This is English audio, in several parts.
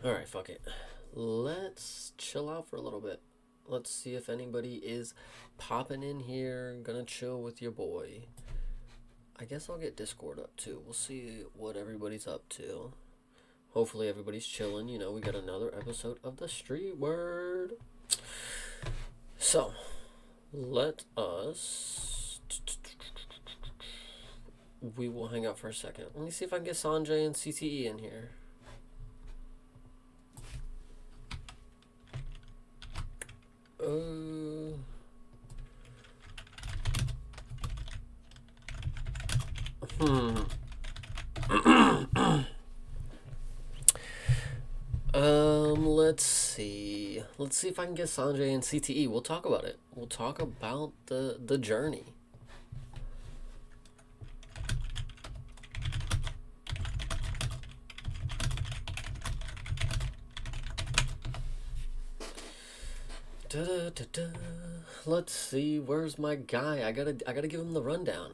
Alright, fuck it. Let's chill out for a little bit. Let's see if anybody is popping in here, gonna chill with your boy. I guess I'll get Discord up too. We'll see what everybody's up to. Hopefully everybody's chilling. You know, we got another episode of the Street Word. So, let us... We will hang out for a second. Let me see if I can get Sanjay and CTE in here. Let's see. Let's see if I can get Sanjay and CTE. We'll talk about it. We'll talk about the journey. Let's see, where's my guy? I gotta give him the rundown.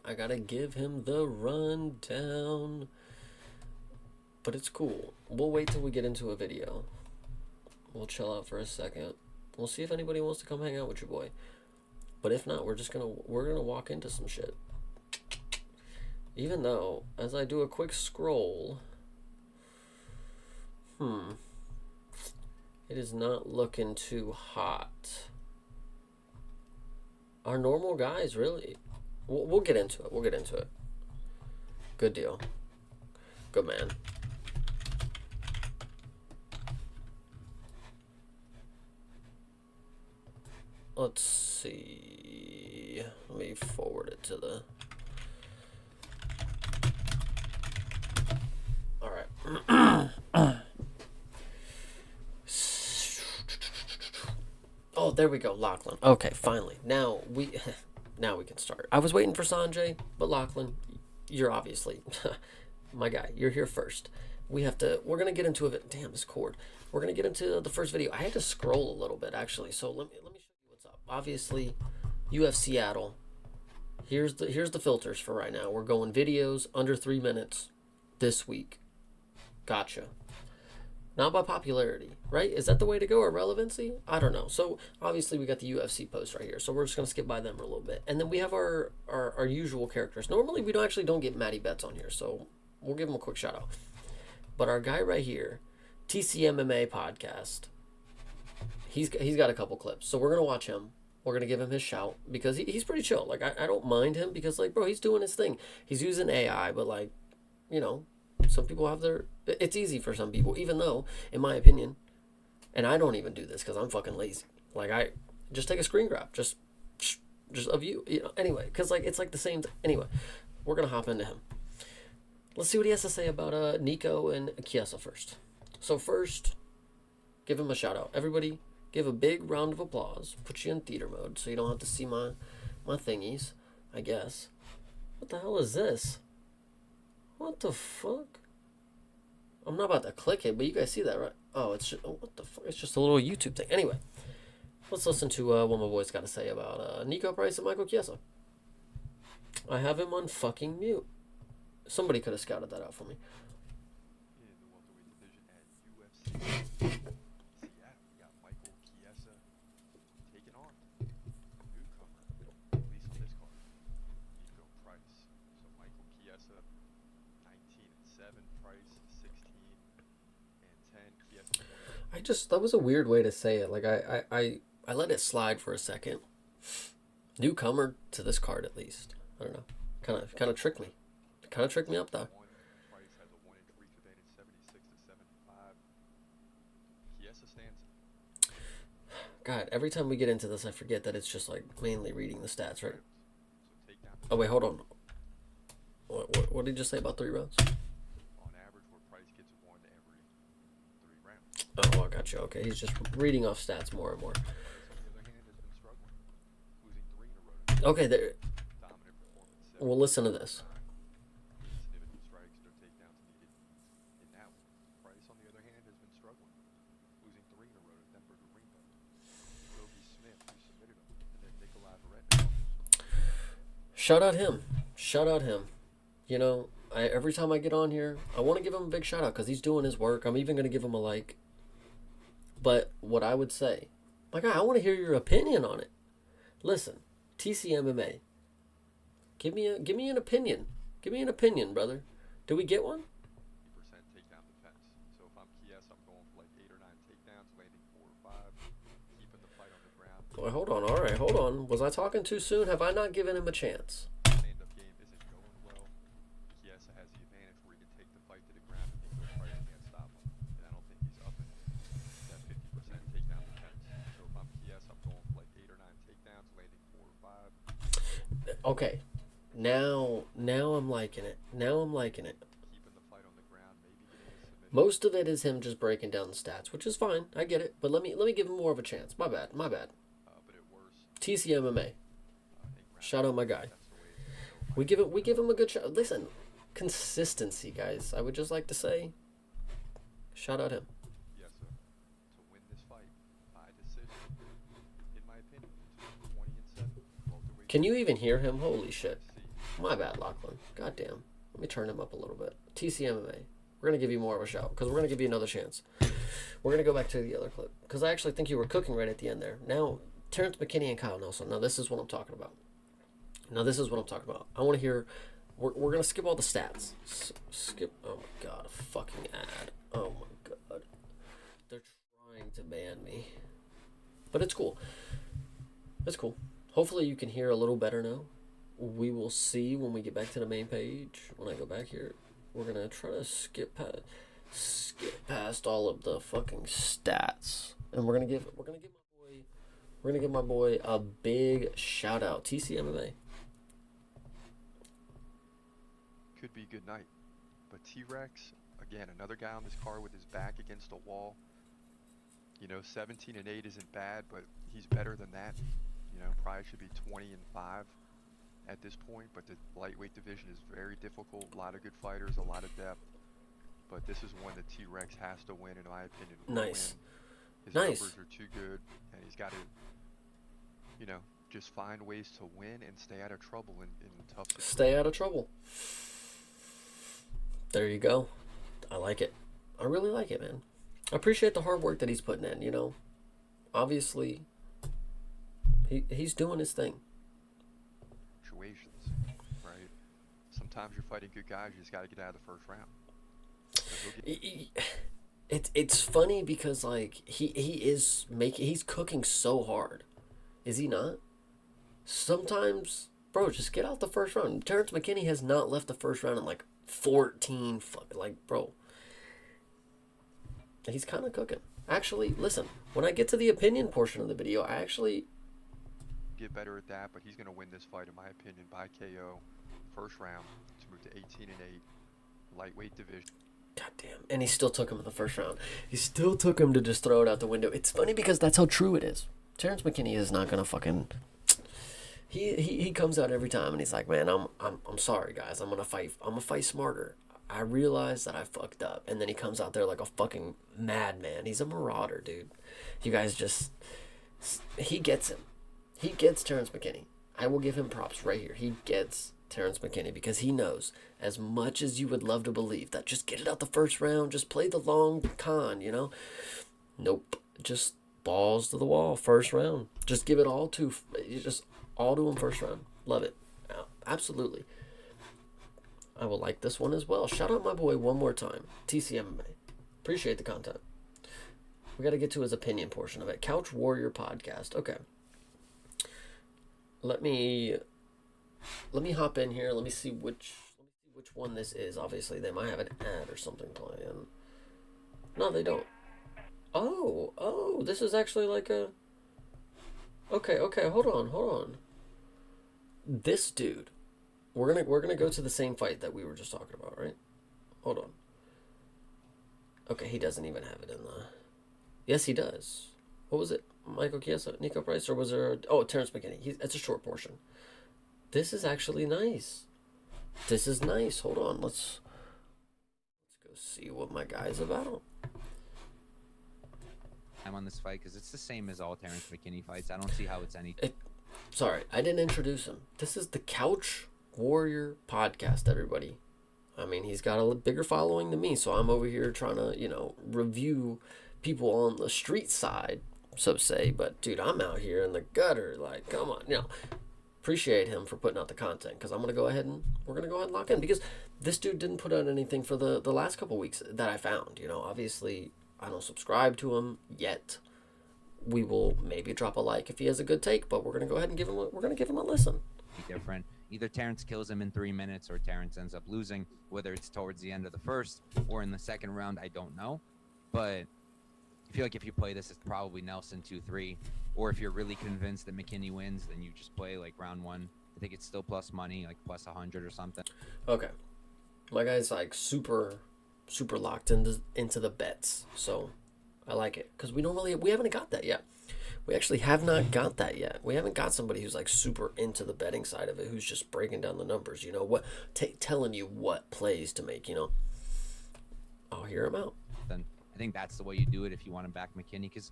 But it's cool. We'll wait till we get into a video. We'll chill out for a second. We'll see if anybody wants to come hang out with your boy. But if not, we're gonna walk into some shit. Even though, as I do a quick scroll, it is not looking too hot. Our normal guys, really. We'll get into it. Good deal. Good man. Let's see. Let me forward it to the... Alright. Oh, there we go, Lachlan. Okay, finally. Now we can start. I was waiting for Sanjay, but Lachlan, you're obviously my guy. You're here first. We're gonna get into it. Damn, this cord. We're gonna get into the first video. I had to scroll a little bit actually, so let me show you what's up. Obviously, UFC Seattle. Here's the filters for right now. We're going videos under 3 minutes this week. Gotcha. Not by popularity, right? Is that the way to go, or relevancy? I don't know. So obviously we got the UFC post right here, so we're just gonna skip by them for a little bit, and then we have our usual characters. Normally we don't get Matty Betts on here, so we'll give him a quick shout out. But our guy right here, TCMMA podcast, he's got a couple clips, so we're gonna watch him. We're gonna give him his shout because he's pretty chill. Like I don't mind him because like bro, he's doing his thing. He's using AI, but like, you know. Some people have it's easy for some people, even though, in my opinion, and I don't even do this because I'm fucking lazy. Like, I just take a screen grab, just of you know, anyway, because, like, it's like the same, anyway, we're going to hop into him. Let's see what he has to say about Nico and Chiesa first. So first, give him a shout out. Everybody, give a big round of applause. Put you in theater mode so you don't have to see my thingies, I guess. What the hell is this? What the fuck? I'm not about to click it, but you guys see that, right? Oh, it's just, what the fuck? It's just a little YouTube thing. Anyway, let's listen to what my boy's got to say about Nico Price and Michael Chiesa. I have him on fucking mute. Somebody could have scouted that out for me. In the welterweight division at UFC Seattle, we got Michael Chiesa taking on newcomer, at least on this card, Nico Price. So Michael Chiesa, 19-7, Price 16-10. Chiesa. That was a weird way to say it. Like I let it slide for a second. Newcomer to this card, at least. I don't know. Kind of tricked me. Kind of tricked me up though. Price has a 1-inch reach advantage, 76-75. Chiesa stands. God, every time we get into this, I forget that it's just like mainly reading the stats, right? So take down. Oh wait, hold on. What did you just say about 3 rounds? On average, where Price gets 1 every 3 rounds. Oh, I got you. Okay, he's just reading off stats more and more. Price, on the other hand, has been struggling, losing 3 in a row. Okay, there. Dominant performance. Well, listen to this. Significant strikes, no takedowns needed in that one. Price, on the other hand, has been struggling, losing 3 in a row to Denver Ringo, Kobe Smith, who submitted him, and then Nikolai Varetnik. Shout out him. Shout out him. You know, every time I get on here, I want to give him a big shout out because he's doing his work. I'm even going to give him a like. But what I would say, my guy, I want to hear your opinion on it. Listen, TCMMA. Give me an opinion. Give me an opinion, brother. Do we get one? 50% takedown defense. So if I'm Kies, I'm going for like 8 or 9 takedowns, landing 4 or 5, keeping the fight on the ground. Well, hold on. All right, hold on. Was I talking too soon? Have I not given him a chance? Stand-up game isn't going well. Kies has the advantage where he can take the fight to the ground and think those fighters can't stop him. And I don't think he's up in that 50% takedown defense. So if I'm Kies, I'm going for like 8 or 9 takedowns, landing 4 or 5. Okay. Now I'm liking it. Now I'm liking it. Keeping the fight on the ground, maybe getting a submission. Most of it is him just breaking down the stats, which is fine. I get it. But let me give him more of a chance. My bad. But at worst, TCMMA. I think Shout out my guy. that's the way to go. We give him a good shot. Listen, consistency, guys. I would just like to say, shout out him. Yes, sir. To win this fight by decision, in my opinion, 20-7. Welterweight Can you even hear him? Holy shit. UFC. My bad, Lachlan. Goddamn. Let me turn him up a little bit. TCMMA. We're going to give you more of a shout because we're going to give you another chance. We're going to go back to the other clip because I actually think you were cooking right at the end there. Now, Terrence McKinney and Kyle Nelson. Now, this is what I'm talking about. I want to hear. We're going to skip all the stats. Skip. Oh, my God. A fucking ad. Oh, my God. They're trying to ban me. But it's cool. It's cool. Hopefully you can hear a little better now. We will see when we get back to the main page. When I go back here, we're gonna try to skip past all of the fucking stats, and we're gonna give my boy a big shout out. TCMMA. Could be a good night. But T-Rex, again, another guy on this card with his back against the wall. 17-8 isn't bad, but he's better than that. Probably should be 20-5 at this point. But the lightweight division is very difficult. A lot of good fighters, a lot of depth. But this is one that T-Rex has to win, in my opinion. Nice. His Nice. numbers are too good, and he's got to, just find ways to win and stay out of trouble in tough situations. Stay out of trouble. There you go. I like it. I really like it, man. I appreciate the hard work that he's putting in. Obviously, he's doing his thing. Situations, right? Sometimes you're fighting good guys, you just got to get out of the first round. So It's funny because like he's cooking so hard. Is he not? Sometimes, bro, just get out the first round. Terrence McKinney has not left the first round in like 14 bro. He's kind of cooking. Actually, listen, when I get to the opinion portion of the video, I actually get better at that, but he's going to win this fight, in my opinion, by KO. First round to move to 18-8, lightweight division. Goddamn. And he still took him in the first round. He still took him to just throw it out the window. It's funny because that's how true it is. Terrence McKinney is not gonna fucking. He comes out every time and he's like, man, I'm sorry guys. I'm gonna fight smarter. I realize that I fucked up. And then he comes out there like a fucking madman. He's a marauder, dude. You guys just. He gets him. He gets Terrence McKinney. I will give him props right here. He gets Terrence McKinney because he knows, as much as you would love to believe, that just get it out the first round, just play the long con, Nope. Just balls to the wall, first round. Just give it all to him first round. Love it. Absolutely. I will like this one as well. Shout out my boy one more time. TCMMA. Appreciate the content. We got to get to his opinion portion of it. Couch Warrior Podcast. Okay. Let me hop in here. Let me see which one this is. Obviously, they might have an ad or something playing. No, they don't. Oh, this is actually like a. Okay, hold on. This dude, we're gonna go to the same fight that we were just talking about, right? Hold on. Okay, he doesn't even have it in the. Yes, he does. What was it? Michael Chiesa, Nico Price, or was there? Terrence McKinney. It's a short portion. This is actually nice. This is nice. Hold on. Let's go see what my guy's about. I'm on this fight because it's the same as all Terrence McKinney fights. I don't see how it's any. Sorry, I didn't introduce him. This is the Couch Warrior Podcast, everybody. I mean, he's got a bigger following than me, so I'm over here trying to, review people on the street side, so say, but dude, I'm out here in the gutter. Like, come on, appreciate him for putting out the content, because we're gonna go ahead and lock in, because this dude didn't put out anything for the last couple weeks that I found. Obviously I don't subscribe to him yet. We will maybe drop a like if he has a good take, but we're gonna go ahead and give him a listen. Different. Either Terrence kills him in 3 minutes or Terrence ends up losing, whether it's towards the end of the first or in the second round, I don't know. But I feel like if you play this, it's probably Nelson 2-3. Or if you're really convinced that McKinney wins, then you just play like round 1. I think it's still plus money, like plus 100 or something. Okay. My guy's like super locked into the bets. So I like it, because we haven't got that yet. We actually have not got that yet. We haven't got somebody who's like super into the betting side of it, who's just breaking down the numbers, telling you what plays to make, I'll hear him out. Then I think that's the way you do it if you want to back McKinney, because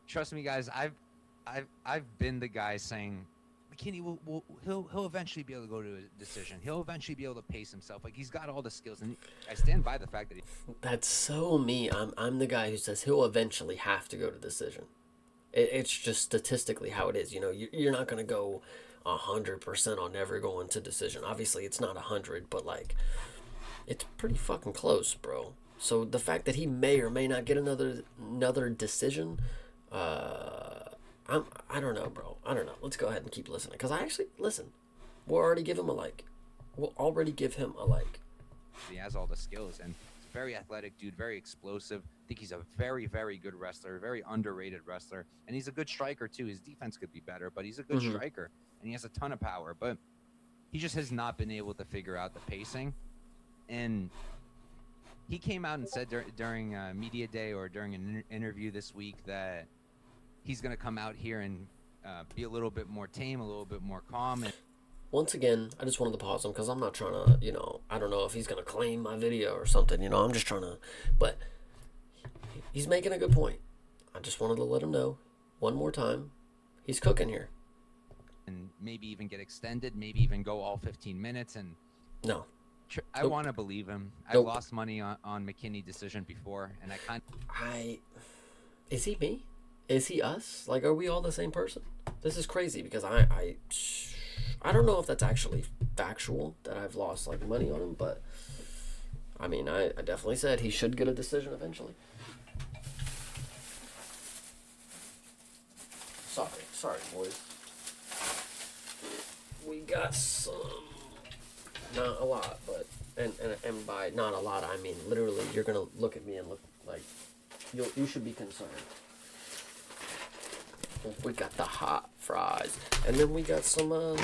trust me, guys, I've been the guy saying McKinney he'll eventually be able to go to a decision. He'll eventually be able to pace himself. Like, he's got all the skills, and I stand by the fact that That's so me. I'm the guy who says he'll eventually have to go to decision. It's just statistically how it is. You're not gonna go 100% on never going to decision. Obviously, it's not 100, but like, it's pretty fucking close, bro. So the fact that he may or may not get another decision, I don't know, bro. I don't know. Let's go ahead and keep listening, because I actually listen. We'll already give him a like. he has all the skills, and he's a very athletic dude, very explosive. I think he's a very, very good wrestler, very underrated wrestler, and he's a good striker too. His defense could be better, but he's a good striker, and he has a ton of power, but he just has not been able to figure out the pacing. And he came out and said during media day or during an interview this week that he's going to come out here and be a little bit more tame, a little bit more calm. And once again, I just wanted to pause him, because I'm not trying to, I don't know if he's going to claim my video or something, I'm just trying to, but he's making a good point. I just wanted to let him know one more time, he's cooking here. And maybe even get extended, maybe even go all 15 minutes. And no. I want to believe him. I lost money on McKinney decision before, and is he me? Is he us? Like, are we all the same person? This is crazy, because I don't know if that's actually factual that I've lost like money on him, but I mean, I definitely said he should get a decision eventually. Sorry, boys. We got some, not a lot, but and by not a lot, I mean literally, you're gonna look at me and look like you should be concerned. We got the hot fries, and then we got some of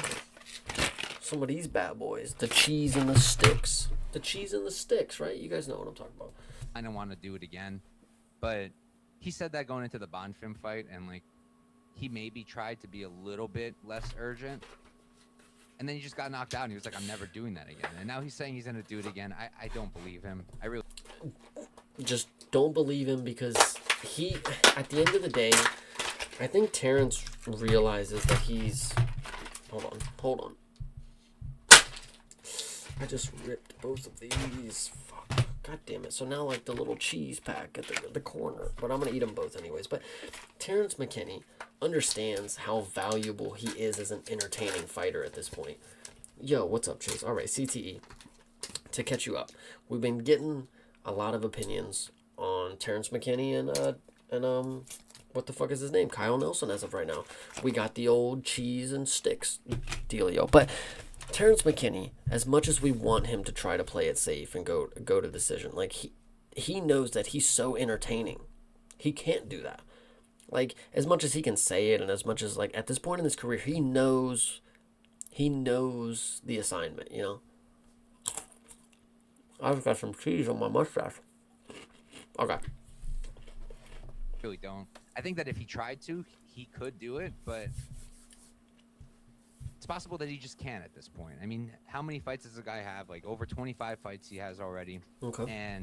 these bad boys, the cheese and the sticks. The cheese and the sticks, right? You guys know what I'm talking about. I don't want to do it again, but he said that going into the Bonfim fight, and like, he maybe tried to be a little bit less urgent, and then he just got knocked out, and he was like, I'm never doing that again. And now he's saying he's going to do it again. I don't believe him. I really just don't believe him, because he, at the end of the day, I think Terrence realizes that he's... Hold on. I just ripped both of these. Fuck. God damn it. So now, like, the little cheese pack at the corner. But I'm going to eat them both anyways. But Terrence McKinney understands how valuable he is as an entertaining fighter at this point. Yo, what's up, Chase? All right, CTE. To catch you up, we've been getting a lot of opinions on Terrence McKinney and what the fuck is his name? Kyle Nelson as of right now. We got the old cheese and sticks dealio. But Terrence McKinney, as much as we want him to try to play it safe and go to decision, like he knows that he's so entertaining. He can't do that. Like, as much as he can say it, and as much as, like, at this point in his career, he knows the assignment, I've got some cheese on my mustache. Okay. really don't. I think that if he tried to, he could do it, but it's possible that he just can't at this point. I mean, how many fights does the guy have? Like, over 25 fights he has already. Okay.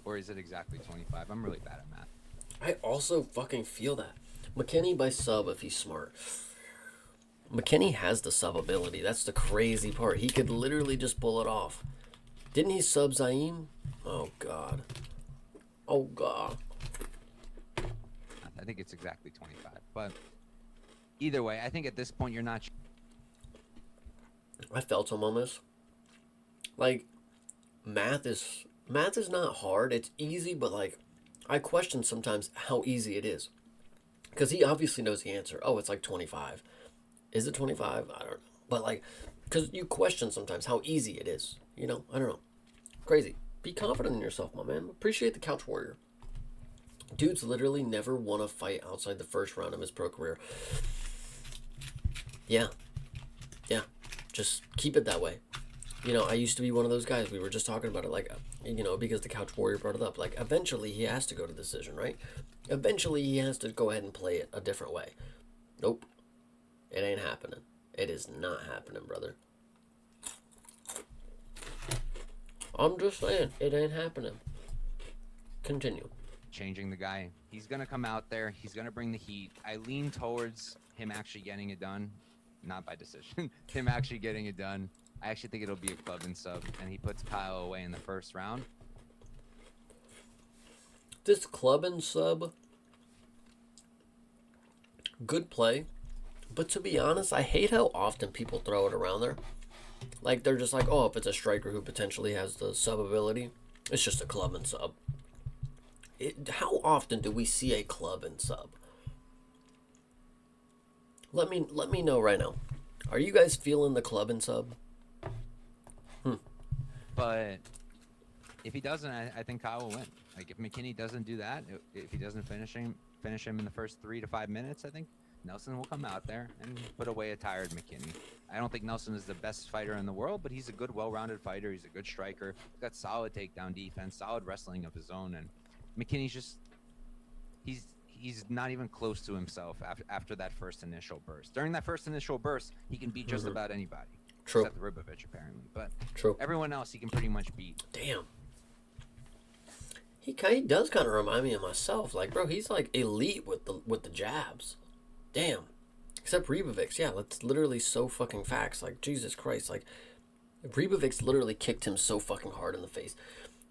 Or is it exactly 25? I'm really bad at math. I also fucking feel that. McKinney by sub if he's smart. McKinney has the sub ability. That's the crazy part. He could literally just pull it off. Didn't he sub Zaim? Oh, God. Oh, God. I think it's exactly 25. But either way, I think at this point you're not. I felt him on this. Like, math is not hard. It's easy, but like, I question sometimes how easy it is. Because he obviously knows the answer. Oh, it's like 25. Is it 25? I don't know. But like, because you question sometimes how easy it is. You know, I don't know. Crazy. Be confident in yourself, my man. Appreciate the Couch Warrior. Dude's literally never won a fight outside the first round of his pro career. Yeah. Yeah. Just keep it that way. You know, I used to be one of those guys. We were just talking about it, like, you know, because the Couch Warrior brought it up. Like, eventually he has to go to decision, right? Eventually he has to go ahead and play it a different way. Nope. It ain't happening. It is not happening, brother. I'm just saying, it ain't happening. Continue. Changing the guy. He's going to come out there. He's going to bring the heat. I lean towards him actually getting it done. Not by decision. Him actually getting it done. I actually think it'll be a club and sub, and he puts Kyle away in the first round. This club and sub, good play. But to be honest, I hate how often people throw it around there. Like, they're just like, oh, if it's a striker who potentially has the sub ability, it's just a club and sub. How often do we see a club and sub? Let me know right now. Are you guys feeling the club and sub? But if he doesn't, I think Kyle will win. Like, if McKinney doesn't do that, if he doesn't finish him in the first 3 to 5 minutes, I think Nelson will come out there and put away a tired McKinney. I don't think Nelson is the best fighter in the world, but he's a good, well-rounded fighter. He's a good striker. He's got solid takedown defense, solid wrestling of his own, and McKinney's just he's not even close to himself after that first initial burst. During that first initial burst, he can beat just about anybody. True. Except Ribovich, apparently. But True. Everyone else he can pretty much beat. Damn. He does kind of remind me of myself. Like, bro, he's like elite with the jabs. Damn. Except Ribovich, yeah, that's literally so fucking facts. Like, Jesus Christ. Like, Ribovich literally kicked him so fucking hard in the face.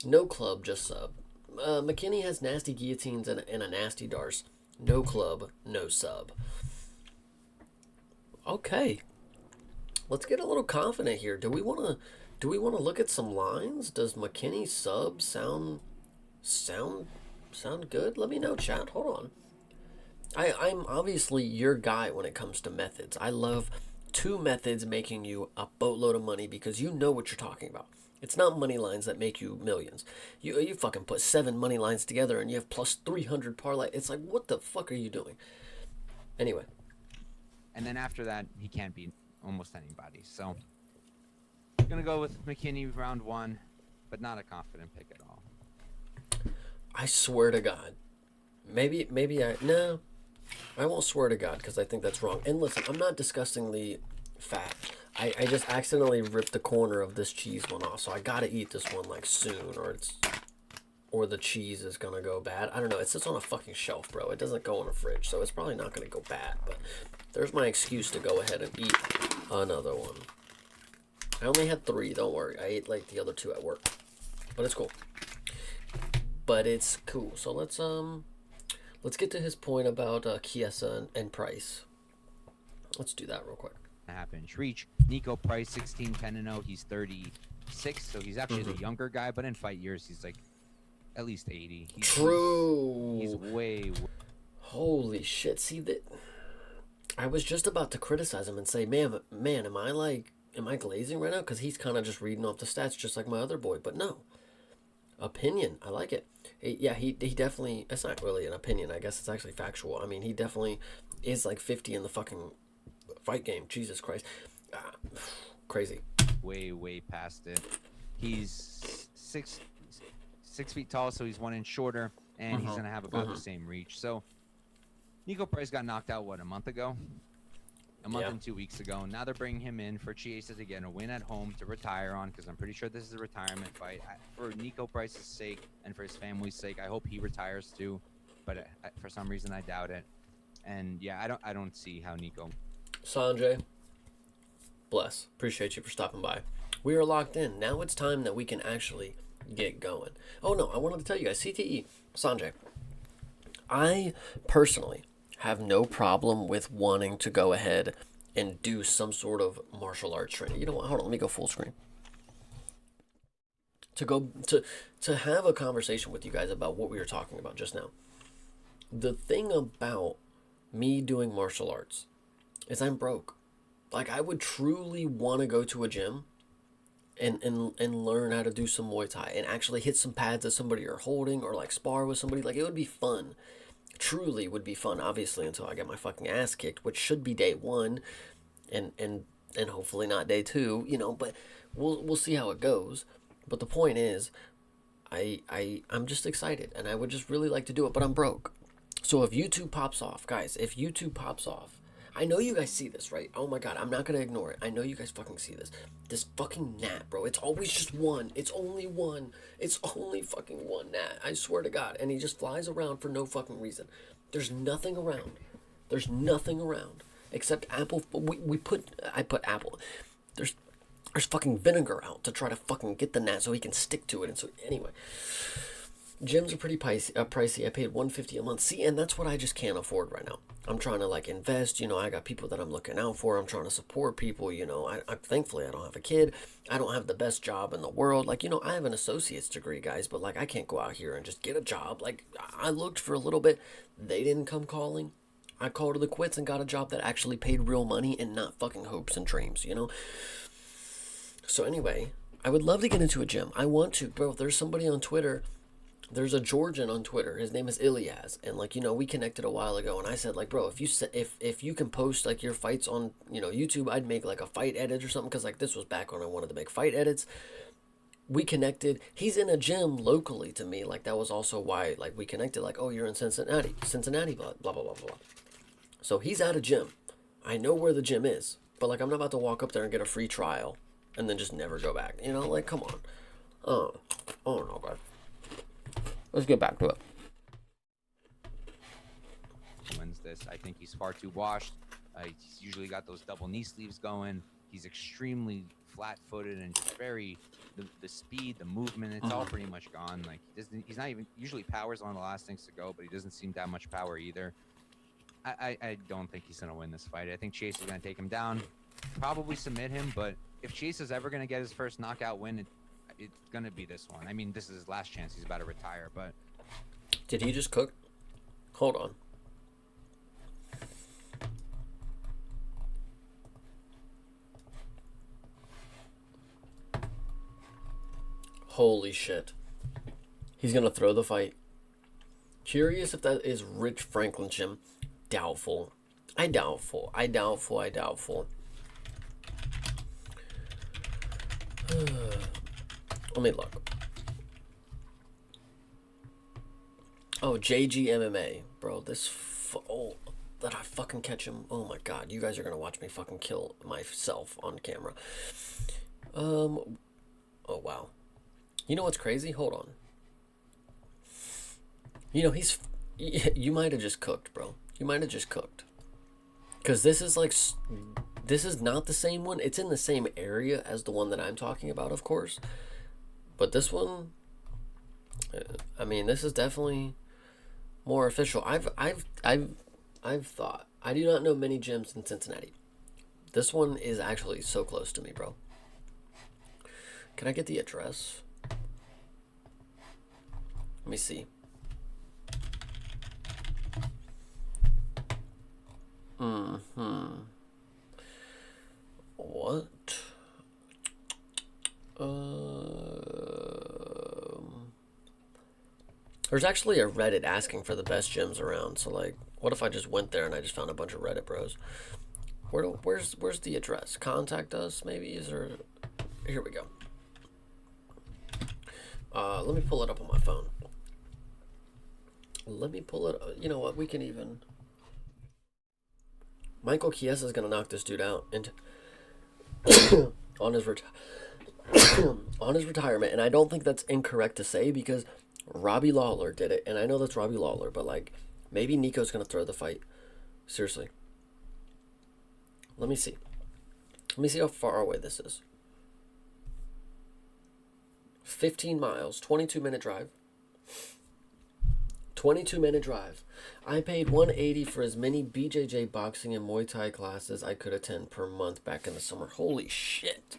No club, just sub. McKinney has nasty guillotines and a nasty darce. No club, no sub. Okay. Let's get a little confident here. Do we want to look at some lines? Does McKinney sub sound good? Let me know, chat. Hold on. I'm obviously your guy when it comes to methods. I love 2 methods making you a boatload of money because you know what you're talking about. It's not money lines that make you millions. You fucking put 7 money lines together and you have plus 300 parlay. It's like, what the fuck are you doing? Anyway. And then after that, he can't beat almost anybody. So, I'm going to go with McKinney round 1, but not a confident pick at all. I swear to God. Maybe I won't swear to God because I think that's wrong. And listen, I'm not disgustingly fat. I just accidentally ripped the corner of this cheese one off, so I gotta eat this one like soon, or the cheese is gonna go bad. I don't know. It sits on a fucking shelf, bro. It doesn't go in a fridge, so it's probably not gonna go bad. But there's my excuse to go ahead and eat another one. I only had 3. Don't worry. I ate like the other 2 at work, but it's cool. So let's get to his point about Chiesa and Price. Let's do that real quick. Happens. Reach Nico Price 16-10-0. He's 36, so he's actually the younger guy, but in fight years he's like at least 80. True. He's way. Holy shit! See that? I was just about to criticize him and say, man, am I glazing right now? Because he's kind of just reading off the stats, just like my other boy. But no, opinion. I like it. He definitely. It's not really an opinion. I guess it's actually factual. I mean, he definitely is like 50 in the fucking fight game. Jesus Christ. Crazy. Way past it. He's 6 feet tall, so he's 1 inch shorter, and he's gonna have about the same reach. So Nico Price got knocked out a month ago, a month and 2 weeks ago. Now they're bringing him in for Chiesa to get a win at home to retire on, because I'm pretty sure this is a retirement fight. For Nico Price's sake and for his family's sake, I hope he retires too, but for some reason I doubt it. And yeah, I don't see how Nico. Sanjay, bless. Appreciate you for stopping by. We are locked in. Now it's time that we can actually get going. Oh no, I wanted to tell you guys, CTE. Sanjay, I personally have no problem with wanting to go ahead and do some sort of martial arts training. You know what? Hold on, let me go full screen. To have a conversation with you guys about what we were talking about just now. The thing about me doing martial arts is I'm broke. Like, I would truly want to go to a gym and learn how to do some Muay Thai and actually hit some pads that somebody are holding, or like spar with somebody. Like, it would be fun. Truly would be fun, obviously, until I get my fucking ass kicked, which should be day one, and hopefully not day two, you know, but we'll see how it goes. But the point is, I'm just excited, and I would just really like to do it, but I'm broke. So if YouTube pops off, guys, if YouTube pops off, I know you guys see this, right? Oh my god, I'm not gonna ignore it. I know you guys fucking see this. This fucking gnat, bro. It's always just one. It's only one. It's only fucking one gnat. I swear to God. And he just flies around for no fucking reason. There's nothing around. There's nothing around except apple. I put apple. There's fucking vinegar out to try to fucking get the gnat so he can stick to it. And so anyway, gyms are pretty pricey. I paid $150 a month. See, and that's what I just can't afford right now. I'm trying to like invest. You know, I got people that I'm looking out for. I'm trying to support people. You know, I thankfully I don't have a kid. I don't have the best job in the world. Like, you know, I have an associate's degree, guys, but like I can't go out here and just get a job. Like, I looked for a little bit. They didn't come calling. I called it the quits and got a job that actually paid real money and not fucking hopes and dreams, you know? So anyway, I would love to get into a gym. I want to, bro. There's somebody on Twitter. There's a Georgian on Twitter. His name is Ilyas, and like, you know, we connected a while ago, and I said like, bro, if you can post like your fights on, you know, YouTube, I'd make like a fight edit or something, because like this was back when I wanted to make fight edits. We connected. He's in a gym locally to me. Like, that was also why like we connected. Like, oh, you're in Cincinnati, blah blah blah blah blah. So he's at a gym. I know where the gym is, but like I'm not about to walk up there and get a free trial and then just never go back. You know, like, come on. Oh no, guys. Let's get back to it. Wins this. I think he's far too washed. He's usually got those double knee sleeves going. He's extremely flat-footed and just very the speed, the movement. It's all pretty much gone. Like, he's not even usually power's one of the last things to go, but he doesn't seem that much power either. I don't think he's gonna win this fight. I think Chase is gonna take him down, probably submit him. But if Chase is ever gonna get his first knockout win, it's gonna be this one. I mean, this is his last chance. He's about to retire. But did he just cook? Hold on. Holy shit. He's gonna throw the fight. Curious if that is Rich Franklin's gym. Doubtful. I doubtful. Let me look. Oh, JG MMA. Bro, that I fucking catch him. Oh my god, you guys are gonna watch me fucking kill myself on camera. Oh wow. You know what's crazy? Hold on. You know, you might have just cooked, bro. You might have just cooked. Because this is not the same one. It's in the same area as the one that I'm talking about, of course. But this one, I mean, this is definitely more official. I've thought. I do not know many gyms in Cincinnati. This one is actually so close to me, bro. Can I get the address? Let me see. What? There's actually a Reddit asking for the best gyms around. So like, what if I just went there and I just found a bunch of Reddit bros? Where's the address? Contact us, maybe? Is there? Here we go. Let me pull it up on my phone. Let me pull it. You know what? We can even. Michael Chiesa is gonna knock this dude out and on his retirement, and I don't think that's incorrect to say because Robbie Lawler did it, and I know that's Robbie Lawler, but like maybe Nico's gonna throw the fight. Seriously. Let me see. Let me see how far away this is. 15 miles, 22-minute drive. 22-minute drive. I paid 180 for as many BJJ boxing and Muay Thai classes I could attend per month back in the summer. Holy shit.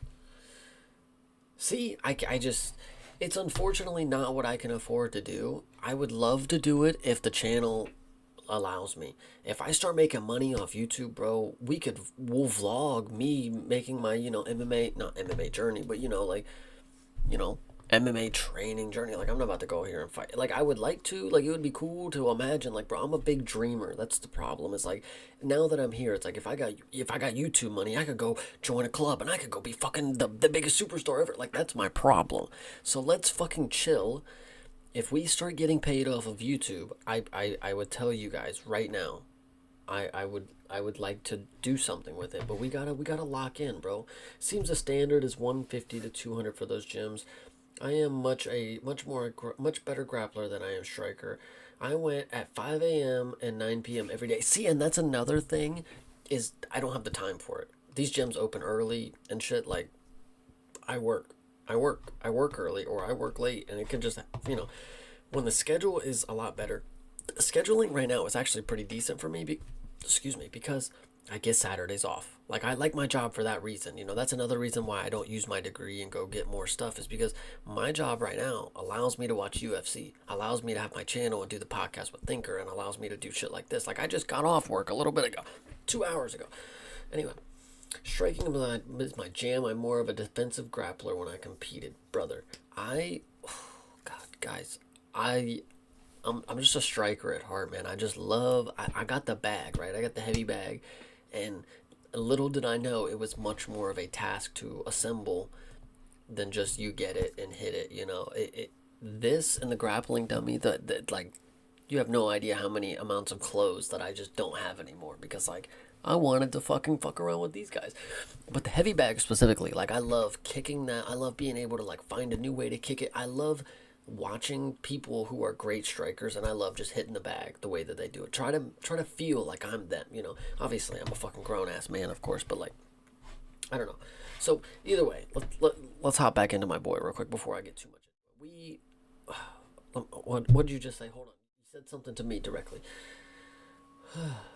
See, I just, it's unfortunately not what I can afford to do. I would love to do it if the channel allows me. If I start making money off YouTube, bro, we'll vlog me making my, MMA, not MMA journey, but like, you know, MMA training journey. Like, I'm not about to go here and fight. Like, I would like to. Like, it would be cool to imagine. Like, bro, I'm a big dreamer. That's the problem. It's like, now that I'm here, it's like, if I got YouTube money, I could go join a club and I could go be fucking the biggest superstar ever. Like, that's my problem. So let's fucking chill. If we start getting paid off of YouTube, I would tell you guys right now, I would like to do something with it, but we gotta lock in, bro. Seems the standard is 150 to 200 for those gyms. I am much better grappler than I am striker. I went at 5 a.m. and 9 p.m. every day. See, and that's another thing, is I don't have the time for it. These gyms open early and shit. Like, I work, I work early or I work late, and it can just, when the schedule is a lot better. Scheduling right now is actually pretty decent for me. Because I get Saturdays off. Like, I like my job for that reason. That's another reason why I don't use my degree and go get more stuff, is because my job right now allows me to watch UFC, allows me to have my channel and do the podcast with Thinker, and allows me to do shit like this. Like, I just got off work a little bit ago, 2 hours ago. Anyway, striking is my jam. I'm more of a defensive grappler when I competed, brother. God, guys, I'm just a striker at heart, man. I just love. I got the bag, right? I got the heavy bag, and little did I know it was much more of a task to assemble than just you get it and hit it. This and the grappling dummy, that like, you have no idea how many amounts of clothes that I just don't have anymore, because like, I wanted to fuck around with these guys. But the heavy bag specifically, like, I love kicking that. I love being able to like find a new way to kick it. I love watching people who are great strikers, and I love just hitting the bag the way that they do it. Try to feel like I'm them. Obviously I'm a fucking grown ass man, of course, but like, I don't know. So either way, let's hop back into my boy real quick before I get too much. What did you just say? Hold on. You said something to me directly.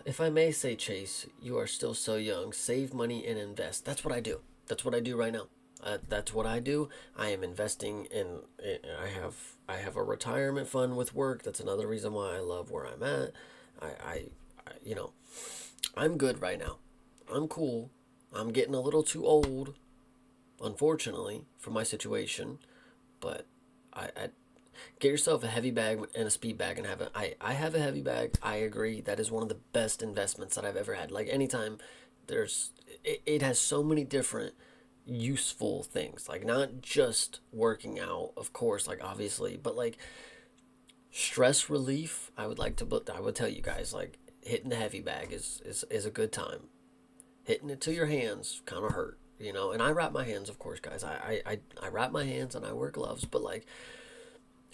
If I may say, Chase, you are still so young. Save money and invest. That's what I do. That's what I do right now. That's what I do. I am investing in. I have a retirement fund with work. That's another reason why I love where I'm at. I I'm good right now. I'm cool. I'm getting a little too old, unfortunately, for my situation. But I get yourself a heavy bag and a speed bag and have it. I have a heavy bag. I agree. That is one of the best investments that I've ever had. Like, anytime it has so many different useful things, like, not just working out, of course, like, obviously, but like stress relief. I would tell you guys, like, hitting the heavy bag is a good time. Hitting it to your hands kind of hurt, and I wrap my hands, of course, guys. I wrap my hands and I wear gloves, but like,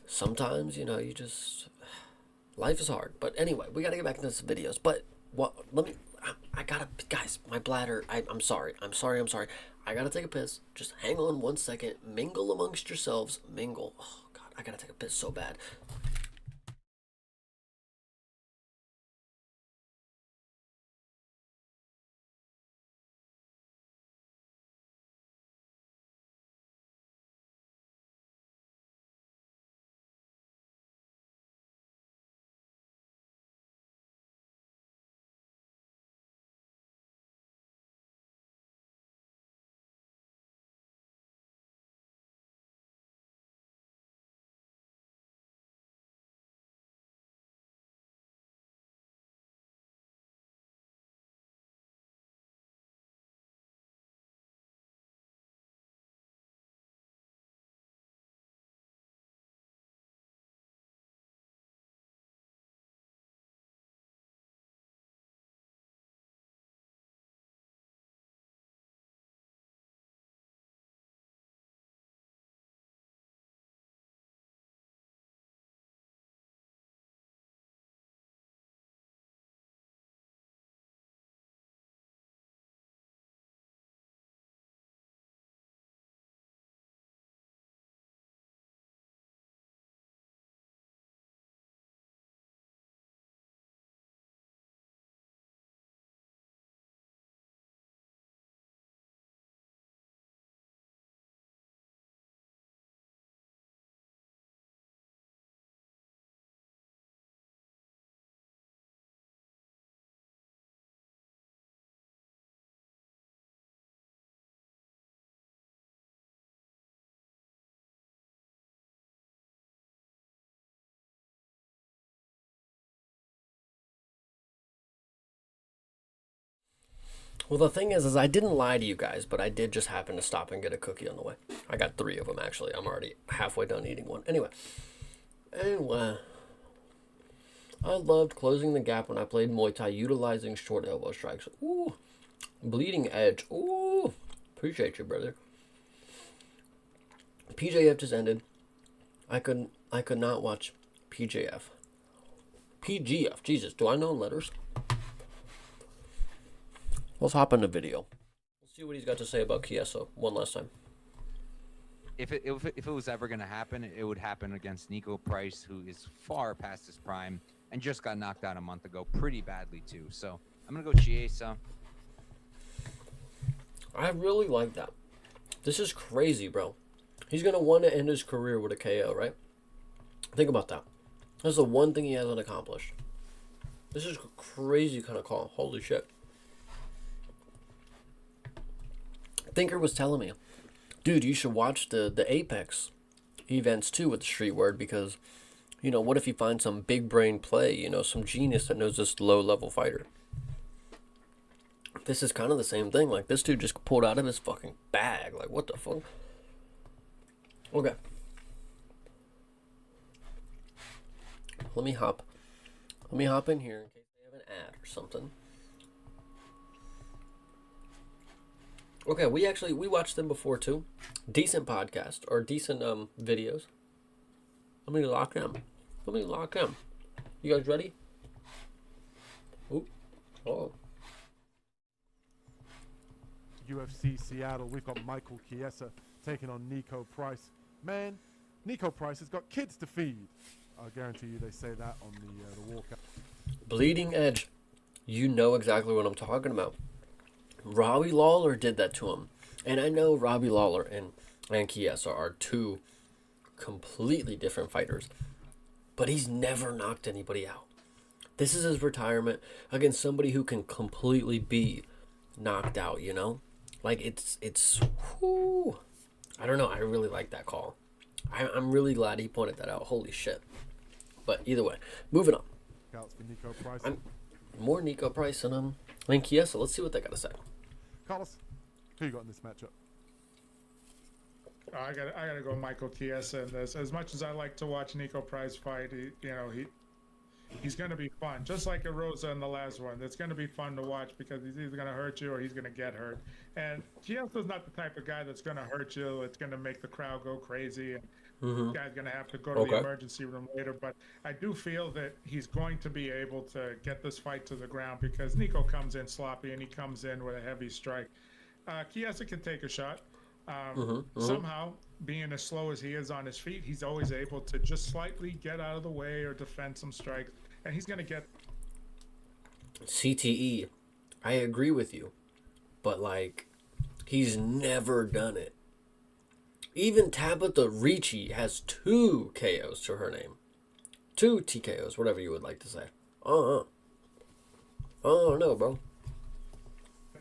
sometimes, you just, life is hard. But anyway, we got to get back into some videos. But I gotta, guys, my bladder, I'm sorry. I gotta take a piss. Just hang on 1 second. Mingle amongst yourselves. Mingle. Oh, God, I gotta take a piss so bad. Well, the thing is I didn't lie to you guys, but I did just happen to stop and get a cookie on the way. I got 3 of them, actually. I'm already halfway done eating one. Anyway, I loved closing the gap when I played Muay Thai, utilizing short elbow strikes. Ooh, bleeding edge. Ooh, appreciate you, brother. PJF just ended. I could not watch PJF. PGF. Jesus, do I know letters? Let's hop into video. Let's see what he's got to say about Chiesa one last time. If it was ever going to happen, it would happen against Nico Price, who is far past his prime and just got knocked out a month ago pretty badly too. So I'm going to go Chiesa. I really like that. This is crazy, bro. He's going to want to end his career with a KO, right? Think about that. That's the one thing he hasn't accomplished. This is a crazy kind of call. Holy shit. Thinker was telling me, dude, you should watch the Apex events too with the Street Word, because, you know, what if you find some big brain play, you know, some genius that knows this low level fighter? This is kind of the same thing. Like, this dude just pulled out of his fucking bag. Like, what the fuck? Okay. Let me hop in here in case they have an ad or something. Okay, we watched them before too. Decent podcast or decent videos. Let me lock them. You guys ready? Oop. Oh. UFC Seattle, we've got Michael Chiesa taking on Nico Price. Man, Nico Price has got kids to feed. I guarantee you they say that on the walkout. Bleeding edge. You know exactly what I'm talking about. Robbie Lawler did that to him. And I know Robbie Lawler and Chiesa are two completely different fighters. But he's never knocked anybody out. This is his retirement against somebody who can completely be knocked out, you know? Like, it's whoo. I don't know. I really like that call. I'm really glad he pointed that out. Holy shit. But either way, moving on. For Nico Price. More Nico Price and Chiesa. Let's see what they got to say. Carlos, who you got in this matchup? I gotta go Michael Chiesa in this. As much as I like to watch Nico Price fight, he's gonna be fun. Just like Erosa in the last one. It's gonna be fun to watch because he's either gonna hurt you or he's gonna get hurt. And Chiesa's not the type of guy that's gonna hurt you. It's gonna make the crowd go crazy. And the guy's gonna have to go to the emergency room later. But I do feel that he's going to be able to get this fight to the ground because Nico comes in sloppy and he comes in with a heavy strike. Chiesa can take a shot. Somehow, being as slow as he is on his feet, he's always able to just slightly get out of the way or defend some strikes, and he's going to get CTE. I agree with you, but like, he's never done it. Even Tabitha Ricci has 2 KOs to her name. 2 TKOs, whatever you would like to say. I don't know, bro.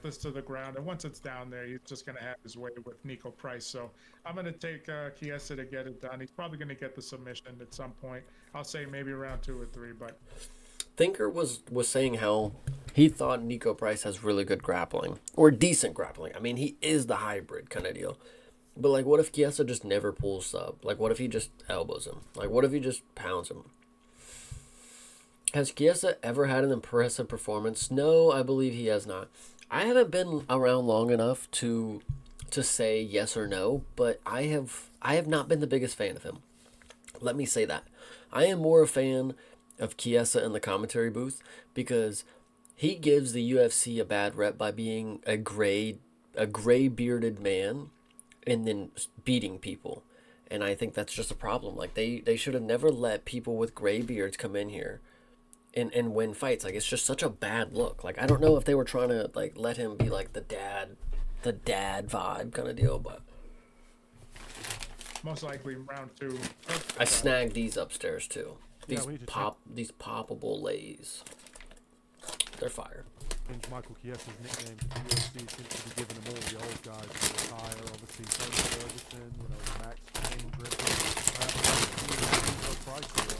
this to the ground, and once it's down there, he's just going to have his way with Nico Price. So I'm going to take Chiesa to get it done. He's probably going to get the submission at some point. I'll say maybe round 2 or 3, but Thinker was saying how he thought Nico Price has really good grappling, or decent grappling. I mean, he is the hybrid kind of deal. But like, what if Chiesa just never pulls sub? Like, what if he just elbows him? Like, what if he just pounds him? Has Chiesa ever had an impressive performance? No, I believe he has not. I haven't been around long enough to say yes or no, but I have not been the biggest fan of him. Let me say that. I am more a fan of Chiesa in the commentary booth because he gives the UFC a bad rep by being a gray bearded man and then beating people. And I think that's just a problem. Like, they should have never let people with gray beards come in here and win fights. Like, it's just such a bad look. Like, I don't know if they were trying to like let him be like the dad vibe kind of deal, but most likely round 2. I snagged these upstairs too. Yeah, These poppable lays. They're fire. I think Michael Chiesa's nickname to the UFC seems to be giving them all the old guys to retire. Obviously, Tony Ferguson, Max Payne, Griffin. Nico Price here.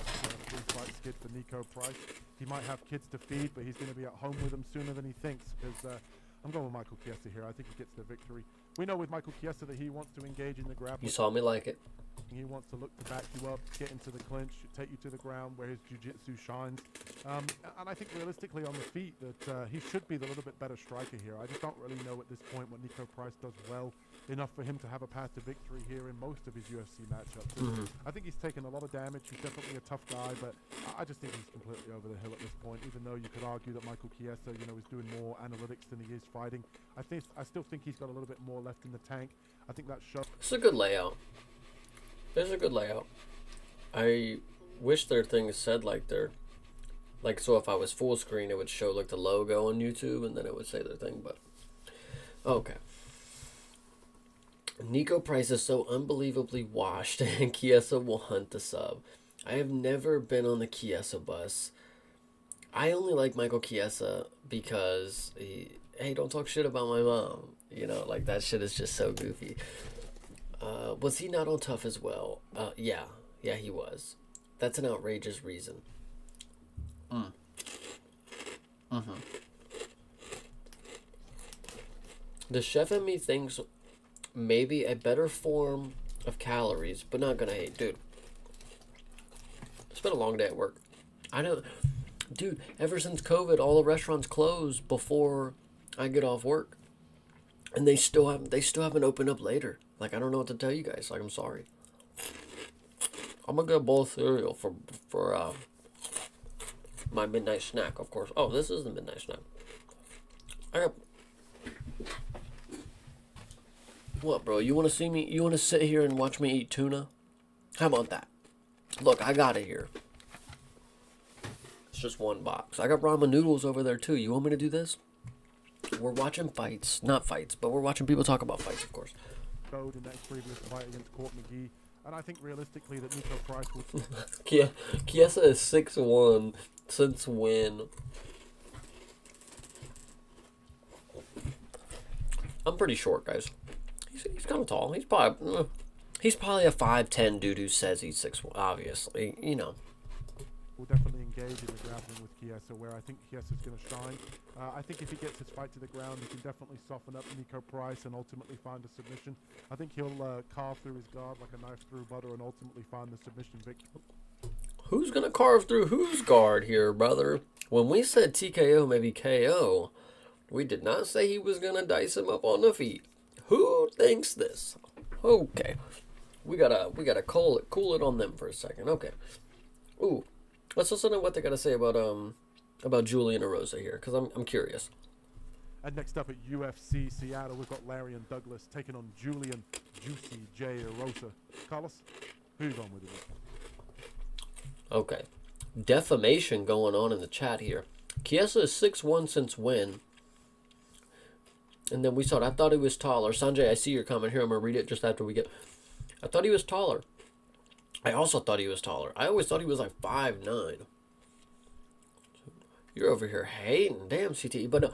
3-fight skid for Nico Price. He might have kids to feed, but he's going to be at home with them sooner than he thinks because I'm going with Michael Chiesa here. I think he gets the victory. We know with Michael Chiesa that he wants to engage in the grappling. You saw me like it. He wants to look to back you up, get into the clinch, take you to the ground where his jiu-jitsu shines. And I think realistically on the feet that he should be the little bit better striker here. I just don't really know at this point what Nico Price does well enough for him to have a path to victory here in most of his UFC matchups. I think he's taken a lot of damage. He's definitely a tough guy, but I just think he's completely over the hill at this point, even though you could argue that Michael Chiesa, is doing more analytics than he is fighting. I still think he's got a little bit more left in the tank. I think that shows. It's a good layout. There's a good layout. I wish their thing said so if I was full screen it would show like the logo on YouTube and then it would say their thing, but okay. Nico Price is so unbelievably washed and Chiesa will hunt the sub. I have never been on the Chiesa bus. I only like Michael Chiesa because hey, don't talk shit about my mom. Like that shit is just so goofy. Was he not on Tough as well? Yeah, he was. That's an outrageous reason. The chef in me thinks maybe a better form of calories, but not gonna hate. Dude, it's been a long day at work. I know, dude, ever since COVID, all the restaurants close before I get off work. And they still haven't opened up later. Like, I don't know what to tell you guys. Like, I'm sorry. I'm gonna get a bowl of cereal for my midnight snack, of course. Oh, this is the midnight snack. What, bro? You want to see me? You want to sit here and watch me eat tuna? How about that? Look, I got it here. It's just one box. I got ramen noodles over there, too. You want me to do this? We're watching fights. Not fights, but we're watching people talk about fights, of course. In that previous fight against Court McGee. And I think realistically that Nico Price will... Chiesa is 6'1". Since when? I'm pretty short, guys. He's kind of tall. He's probably a 5'10" dude who says he's 6'1", obviously, Will definitely engage in the grappling with Chiesa, where I think Chiesa's going to shine. I think if he gets his fight to the ground, he can definitely soften up Nico Price and ultimately find a submission. I think he'll carve through his guard like a knife through butter and ultimately find the submission victory. Who's going to carve through whose guard here, brother? When we said TKO, maybe KO, we did not say he was going to dice him up on the feet. Who thinks this? Okay. We gotta cool it on them for a second. Okay. Ooh. Let's listen to what they got to say about Julian Erosa here, because I'm curious. And next up at UFC Seattle, we've got Larry and Douglas taking on Julian Juicy J. Erosa. Carlos, who you going with it? Okay. Defamation going on in the chat here. Chiesa is 6'1" since when? And then we saw it. I thought he was taller. Sanjay, I see your comment here. I'm going to read it just after we get... I thought he was taller. I also thought he was taller. I always thought he was like 5'9". You're over here hating. Damn, CTE. But no,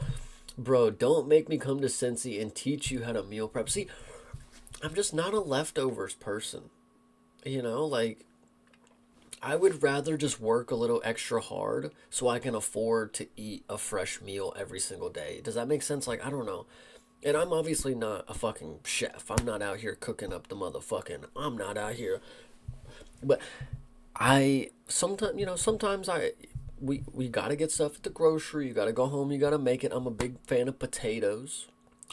bro, don't make me come to Cincy and teach you how to meal prep. See, I'm just not a leftovers person. Like, I would rather just work a little extra hard so I can afford to eat a fresh meal every single day. Does that make sense? Like, I don't know. And I'm obviously not a fucking chef. I'm not out here cooking up the motherfucking... I'm not out here... But sometimes we gotta get stuff at the grocery. You gotta go home. You gotta make it. I'm a big fan of potatoes.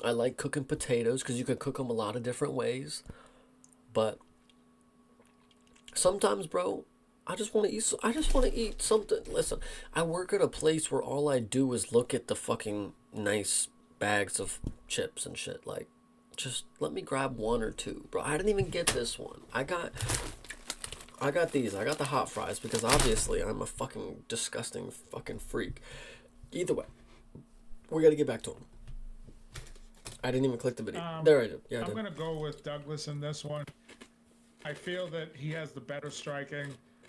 I like cooking potatoes because you can cook them a lot of different ways. But sometimes, bro, I just want to eat something. Listen, I work at a place where all I do is look at the fucking nice bags of chips and shit. Like, just let me grab one or two, bro. I didn't even get this one. I got these. I got the hot fries because obviously I'm a fucking disgusting fucking freak. Either way, we got to get back to him. I didn't even click the video. There I did. Yeah, I'm going to go with Douglas in this one. I feel that he has the better striking,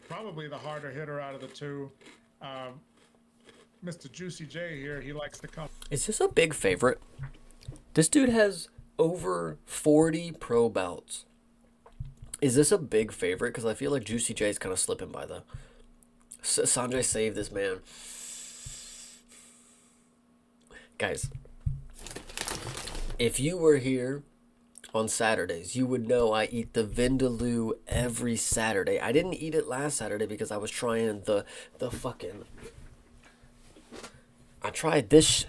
probably the harder hitter out of the two. Mr. Juicy J here, he likes to come. Is this a big favorite? This dude has over 40 pro bouts. Is this a big favorite? Because I feel like Juicy J is kind of slipping by the... Sanjay saved this man. Guys, If you were here on Saturdays, you would know I eat the Vindaloo every Saturday. I didn't eat it last Saturday because I was trying the fucking... I tried this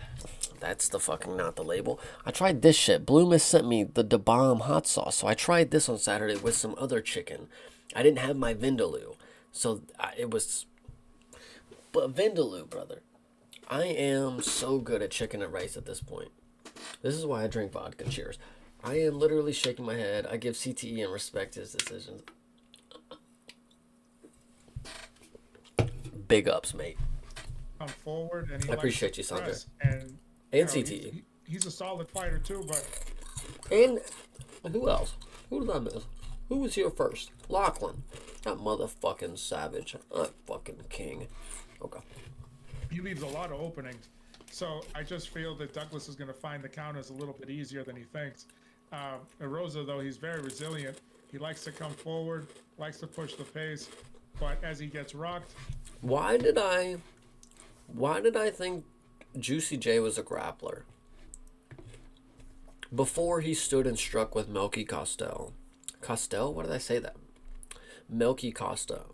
That's the fucking, not the label. I tried this shit. Bloom has sent me the Da Bomb hot sauce. So I tried this on Saturday with some other chicken. I didn't have my Vindaloo. So it was... But Vindaloo, brother. I am so good at chicken and rice at this point. This is why I drink vodka. Cheers. I am literally shaking my head. I give CTE and respect his decisions. Big ups, mate. Come forward, and he I appreciate you, likes Sandra. press, and And you know, CTE. he's a solid fighter too, but And who else? Who did I miss? Who was here first? Lachlan. That motherfucking savage. That fucking king. Okay. he leaves a lot of openings. So I just feel that Douglas is going to find the counters a little bit easier than he thinks. Erosa, though, he's very resilient. He likes to come forward, likes to push the pace, but as he gets rocked, Why did I think Juicy J was a grappler? Before he stood and struck with Melky Costel. Costel? Why did I say that? Melky Costa.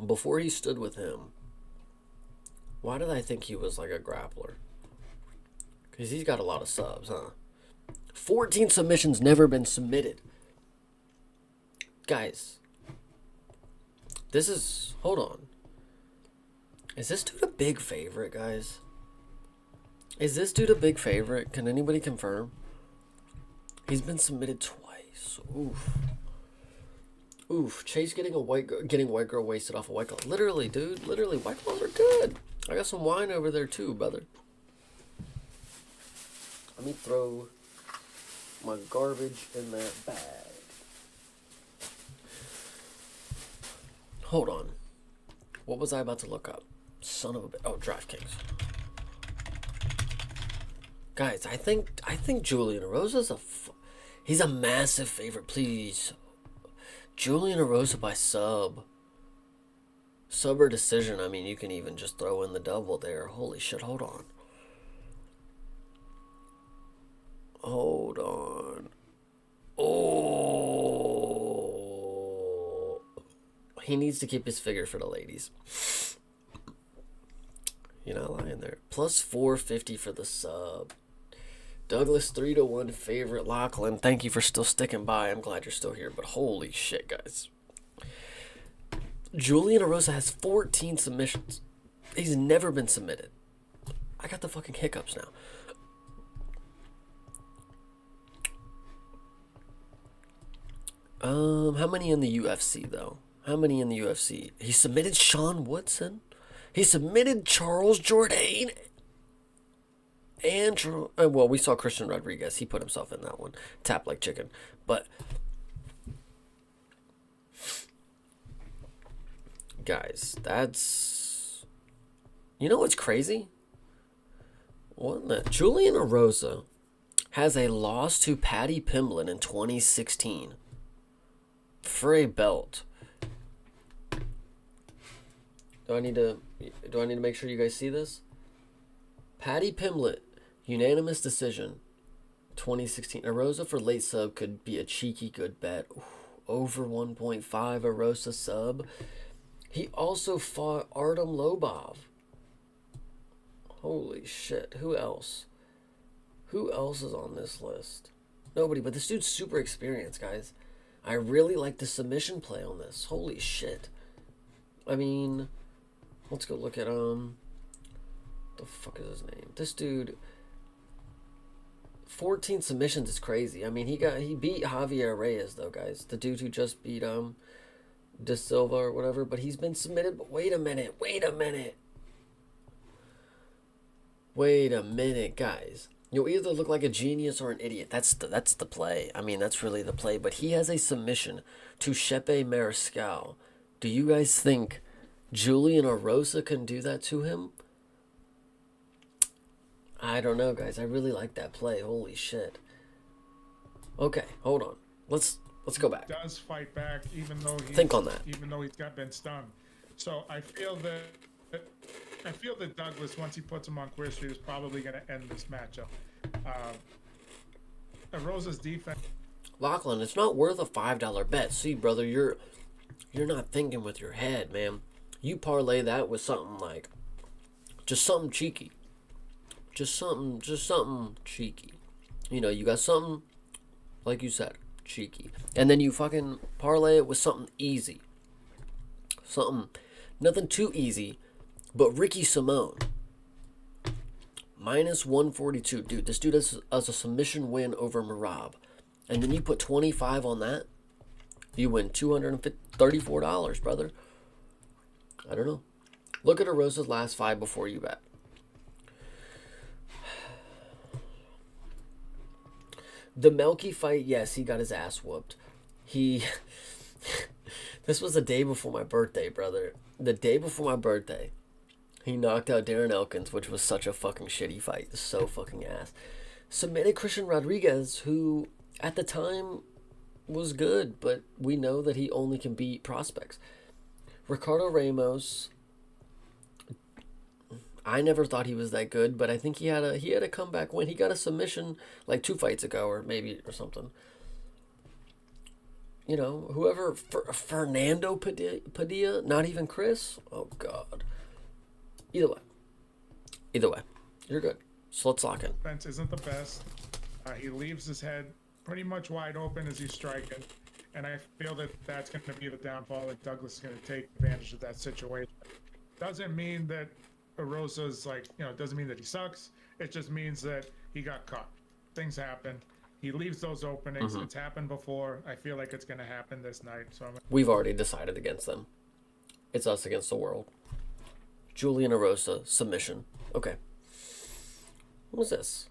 Before he stood with him, why did I think he was like a grappler? Because he's got a lot of subs, huh? 14 submissions, never been submitted. Guys, this is... Hold on. Is this dude a big favorite, guys? Is this dude a big favorite? Can anybody confirm? He's been submitted twice. Oof. Oof. Chase getting white girl wasted off a white claw. Literally, dude. Literally, white claws are good. I got some wine over there too, brother. Let me throw my garbage in that bag. Hold on. What was I about to look up? Son of a bitch. Oh, DraftKings. Guys, I think Julian Erosa's he's a massive favorite. Please, Julian Erosa by sub or decision. I mean, you can even just throw in the double there. Holy shit! Hold on. Hold on. Oh, he needs to keep his figure for the ladies. You're not lying there. Plus 450 for the sub. Douglas 3-1 favorite. Lachlan, thank you for still sticking by. I'm glad you're still here, but holy shit, guys. Julian Erosa has 14 submissions. He's never been submitted. I got the fucking hiccups now. How many in the UFC, though? How many in the UFC? He submitted Sean Woodson. He submitted Charles Jourdain. And, well, we saw Christian Rodriguez. He put himself in that one. Tap like chicken. But, guys, that's... You know what's crazy? What the... Julian Erosa has a loss to Patty Pimblett in 2016 for a belt. Do I need to make sure you guys see this? Patty Pimblett, unanimous decision, 2016. Erosa for late sub could be a cheeky good bet. Ooh, over 1.5 Erosa sub. He also fought Artem Lobov. Holy shit. Who else? Who else is on this list? Nobody, but this dude's super experienced, guys. I really like the submission play on this. Holy shit. I mean... Let's go look at, the fuck is his name? This dude, 14 submissions is crazy. I mean, he beat Javier Reyes, though, guys. The dude who just beat, De Silva or whatever. But he's been submitted, but wait a minute, guys. You'll either look like a genius or an idiot. That's the play. I mean, that's really the play. But he has a submission to Shepe Mariscal. Do you guys think Julian Erosa can do that to him? I don't know, guys. I really like that play. Holy shit. Okay, hold on. Let's go back. he does fight back, even though Think on that. Even though he's been stung. So I feel that Douglas, once he puts him on Queer Street, is probably going to end this matchup. Rosa's defense. Lachlan, it's not worth a $5 bet. See, brother, you're not thinking with your head, man. You parlay that with something like just something cheeky. Just something cheeky. You know, you got something like you said, cheeky. And then you fucking parlay it with something easy. Something nothing too easy, but Ricky Simone. Minus 142. Dude, this dude has a submission win over Marab. And then you put 25 on that, you win $234, brother. I don't know. Look at Arosa's last 5 before you bet. The Melky fight, yes, he got his ass whooped. This was the day before my birthday, brother. The day before my birthday, he knocked out Darren Elkins, which was such a fucking shitty fight. So fucking ass. Submitted Christian Rodriguez, who at the time was good, but we know that he only can beat prospects. Ricardo Ramos, I never thought he was that good, but I think he had a comeback win. He got a submission like 2 fights ago, or something. You know, whoever, Fernando Padilla, not even Chris. Oh God. Either way, you're good. So let's lock in. Defense isn't the best. He leaves his head pretty much wide open as he's striking, and I feel that that's going to be the downfall. That Douglas is going to take advantage of that situation. Doesn't mean that Rosa's like, doesn't mean that he sucks. It just means that he got caught. Things happen. He leaves those openings. Mm-hmm. It's happened before. I feel like it's going to happen this night. So we've already decided against them. It's us against the world. Julian Arosa submission. Okay. What was this?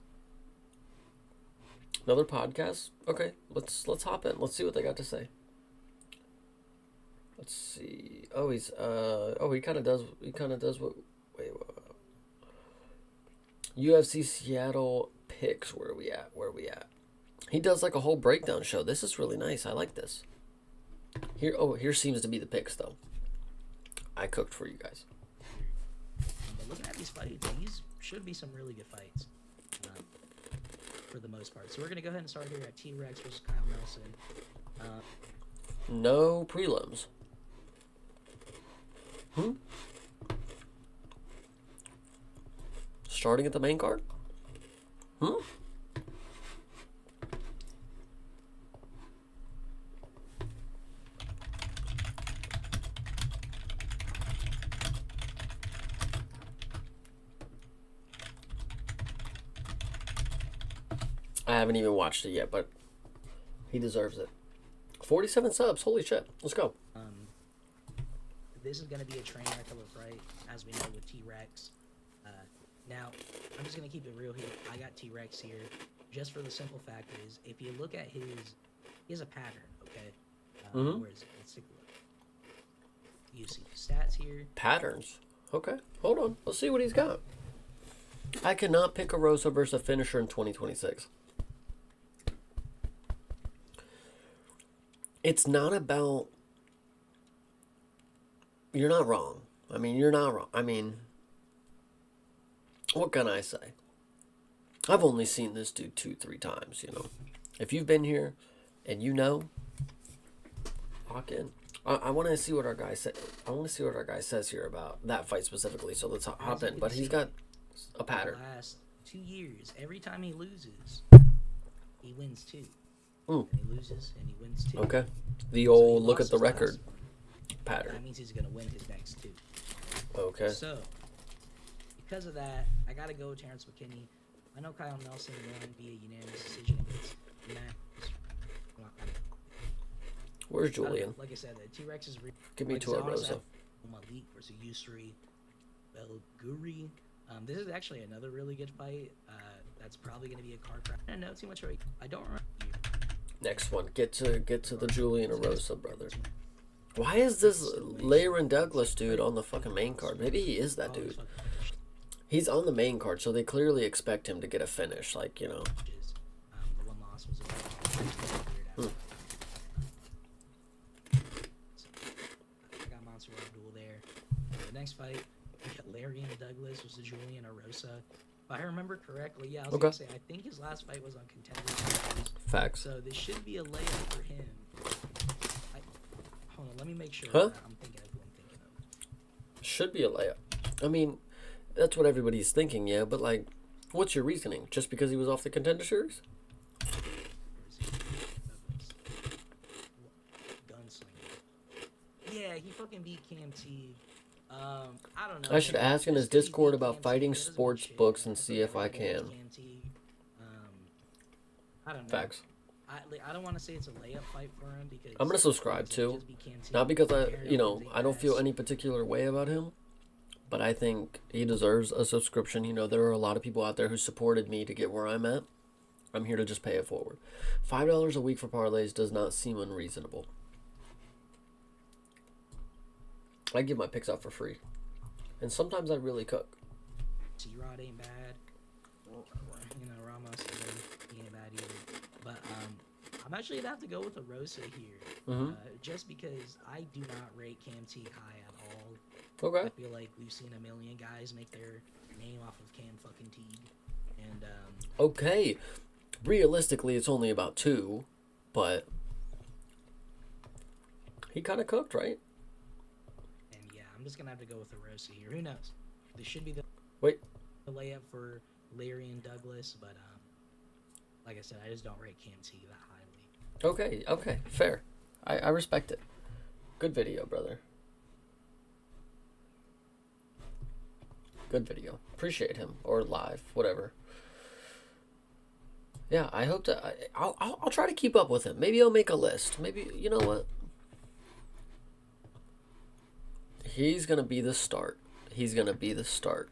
Another podcast? Okay, let's hop in. Let's see what they got to say. Let's see. Oh, he kind of does what. Wait. UFC Seattle picks. Where are we at? He does like a whole breakdown show. This is really nice. I like this. Here seems to be the picks though. I cooked for you guys. But looking at these fights, these should be some really good fights. For the most part. So we're going to go ahead and start here at T-Rex versus Kyle Nelson. No prelims. Starting at the main card? I haven't even watched it yet, but he deserves it. 47 subs. Holy shit. Let's go. This is going to be a train wreck of a fight, as we know with T-Rex. Now, I'm just going to keep it real here. I got T-Rex here, just for the simple fact is, if you look at he has a pattern, okay? Where is it? Let's take a look. You see stats here. Patterns. Okay. Hold on. Let's see what he's got. I cannot pick a Rosa versus a finisher in 2026. It's not about... You're not wrong. You're not wrong. What can I say? I've only seen this dude 2-3 times, If you've been here and lock in. I want to see what our guy said. I want to see what our guy says here about that fight specifically. So let's hop in. But he's got a pattern. The last 2 years, every time he loses, he wins 2. Mm. And he loses and he wins 2. Okay. The So old he look lost at the his record last one. pattern. That means he's going to win his next 2. Okay. So, because of that, I got to go with Terrence McKinney. I know Kyle Nelson won via unanimous decision against Matt. Where's Julian? Like I said, the T-Rex is... Give me to Rosa. Malik versus Yusri Belguri. This is actually another really good fight. That's probably going to be a card crash. I don't know too much about... I don't remember. Next one. Get to the Julian Arosa, brother. Why is this Layron Douglas dude on the fucking main card? Maybe he is that dude. He's on the main card, so they clearly expect him to get a finish, The one loss was I got Monster Abdul there. The next fight, we got Larian Douglas versus Julian Arosa. If I remember correctly, yeah, I was Okay. gonna say I think his last fight was on Contender Series, Facts. so this should be a layup for him. Hold on, let me make sure Huh? I'm thinking of who I'm thinking of. Should be a layup. I mean, that's what everybody's thinking, yeah, but like, what's your reasoning? Just because he was off the Contender Series? Gunslinger. Yeah, he fucking beat Cam T. I don't know. I should man. ask in his Just 'cause he Discord beat about Cam T, fighting that doesn't mean sports shit, books man. and I see feel if like I everybody can. loves Cam T. I don't know. Facts. I don't want to say it's a layup fight for him because I'm gonna subscribe like I said, too. he just beat Cam T. Not because I, Aaron you know, Owens I don't feel ass. any particular way about him, but I think he deserves a subscription. You know, there are a lot of people out there who supported me to get where I'm at. I'm here to just pay it forward. $5 a week for parlays does not seem unreasonable. I give my picks out for free, and sometimes I really cook. T-Rod ain't bad. You know, Ramos he ain't bad either. But I'm actually gonna have to go with a Rosa here, just because I do not rate Cam T high at all. Okay. I feel like we've seen a million guys make their name off of Cam fucking Teague, and Okay. Realistically, it's only about 2, but he kind of cooked, right? yeah, I'm just gonna have to go with a Rosa here. Who knows? This should be the Wait. layup for Larry and Douglas, but like I said, I just don't rate Cam T that highly. Okay, fair. I respect it. Good video, brother. Good video. Appreciate him, or live, whatever. Yeah, I hope to. I'll try to keep up with him. Maybe I'll make a list. Maybe, you know what? He's gonna be the start. He's gonna be the start.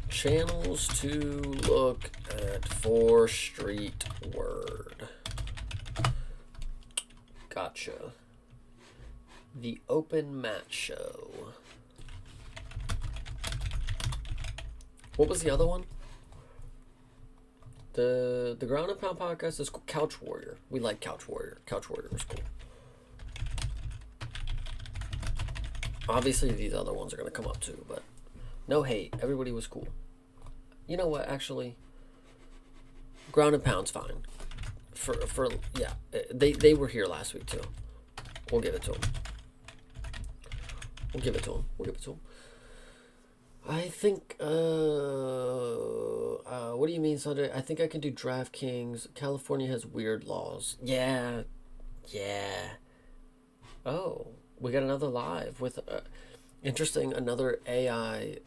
Channels to look at for Street Word. Gotcha. The Open Mat Show. What was the other one? The Ground and Pound podcast is Couch Warrior. We like Couch Warrior. Couch Warrior was cool. Obviously, these other ones are gonna come up too, but no hate. Everybody was cool. You know what? Actually, Ground and Pound's fine. For yeah, they were here last week too. We'll give it to them. We'll give it to them. I think. What do you mean, Sunday? I think I can do DraftKings. California has weird laws. Yeah. Oh, we got another live with interesting. Another AI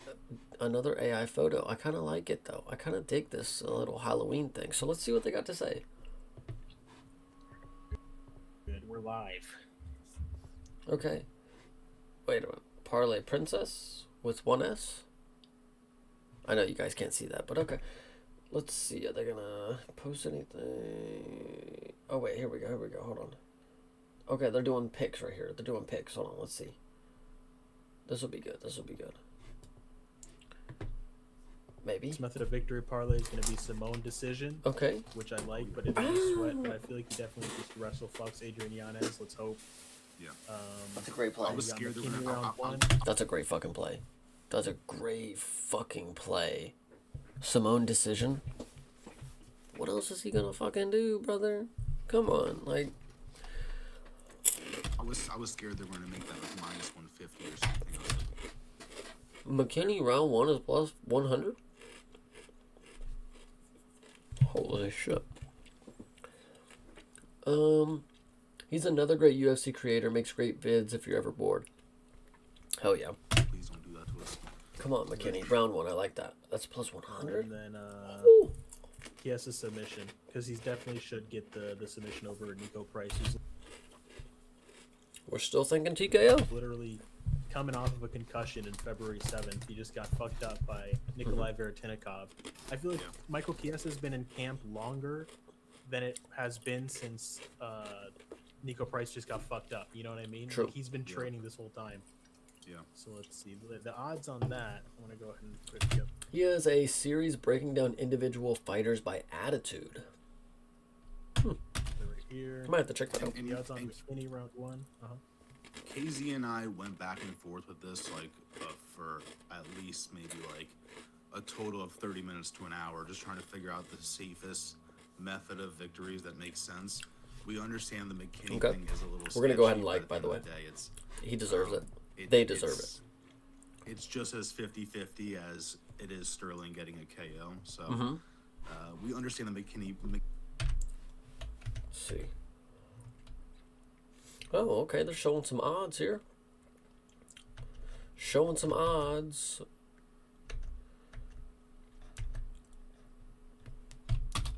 photo. I kind of like it though. I kind of dig this little Halloween thing. So let's see what they got to say. Good, we're live. Okay. Wait a minute. Parlay Princess with 1S. I know you guys can't see that, but okay. Let's see. Are they gonna post anything? Oh wait, here we go. Hold on. Okay, they're doing picks right here. Hold on, let's see. This will be good. Maybe. This method of victory parlay is going to be Simone decision, Okay. which I like, but it is sweat. But I feel like he definitely just wrestle fucks Adrian Yanez. Let's hope. Yeah. That's a great play. I was we got scared they were McKinney gonna- round one. That's a great fucking play. Simone decision. What else is he gonna fucking do, brother? Come on, like. I was scared they were gonna make that like minus 150 or something. McKinney round 1 is plus 100? Holy shit. He's another great UFC creator, makes great vids if you're ever bored. Hell yeah. Please don't do that to us. Come on, McKinney. Round 1, I like that. That's plus 100? And then Ooh. he has a submission because he definitely should get the submission over Nico Price, who's We're still thinking TKO. literally coming off of a concussion in February 7th. He just got fucked up by Nikolai Veretinikov. I feel like Michael Chiesa has been in camp longer than it has been since Nico Price just got fucked up. You know what I mean? True. Like, he's been training this whole time. Yeah. So let's see. The odds on that, I want to go ahead and quickly up. He has a series breaking down individual fighters by attitude. Right here. I might have to check that out. And The odds on and McKinney round 1. KZ and I went back and forth with this like for at least maybe like a total of 30 minutes to an hour, just trying to figure out the safest method of victories that makes sense. We understand the McKinney Okay. thing is a little. We're gonna go ahead and sketchy, like, but at by the way. end of day, it's He deserves it. it- They deserve it's- It's just as 50-50 as it is Sterling getting a KO. So Mm-hmm. we understand the McKinney. Let's see. Oh, okay. They're showing some odds here. Showing some odds.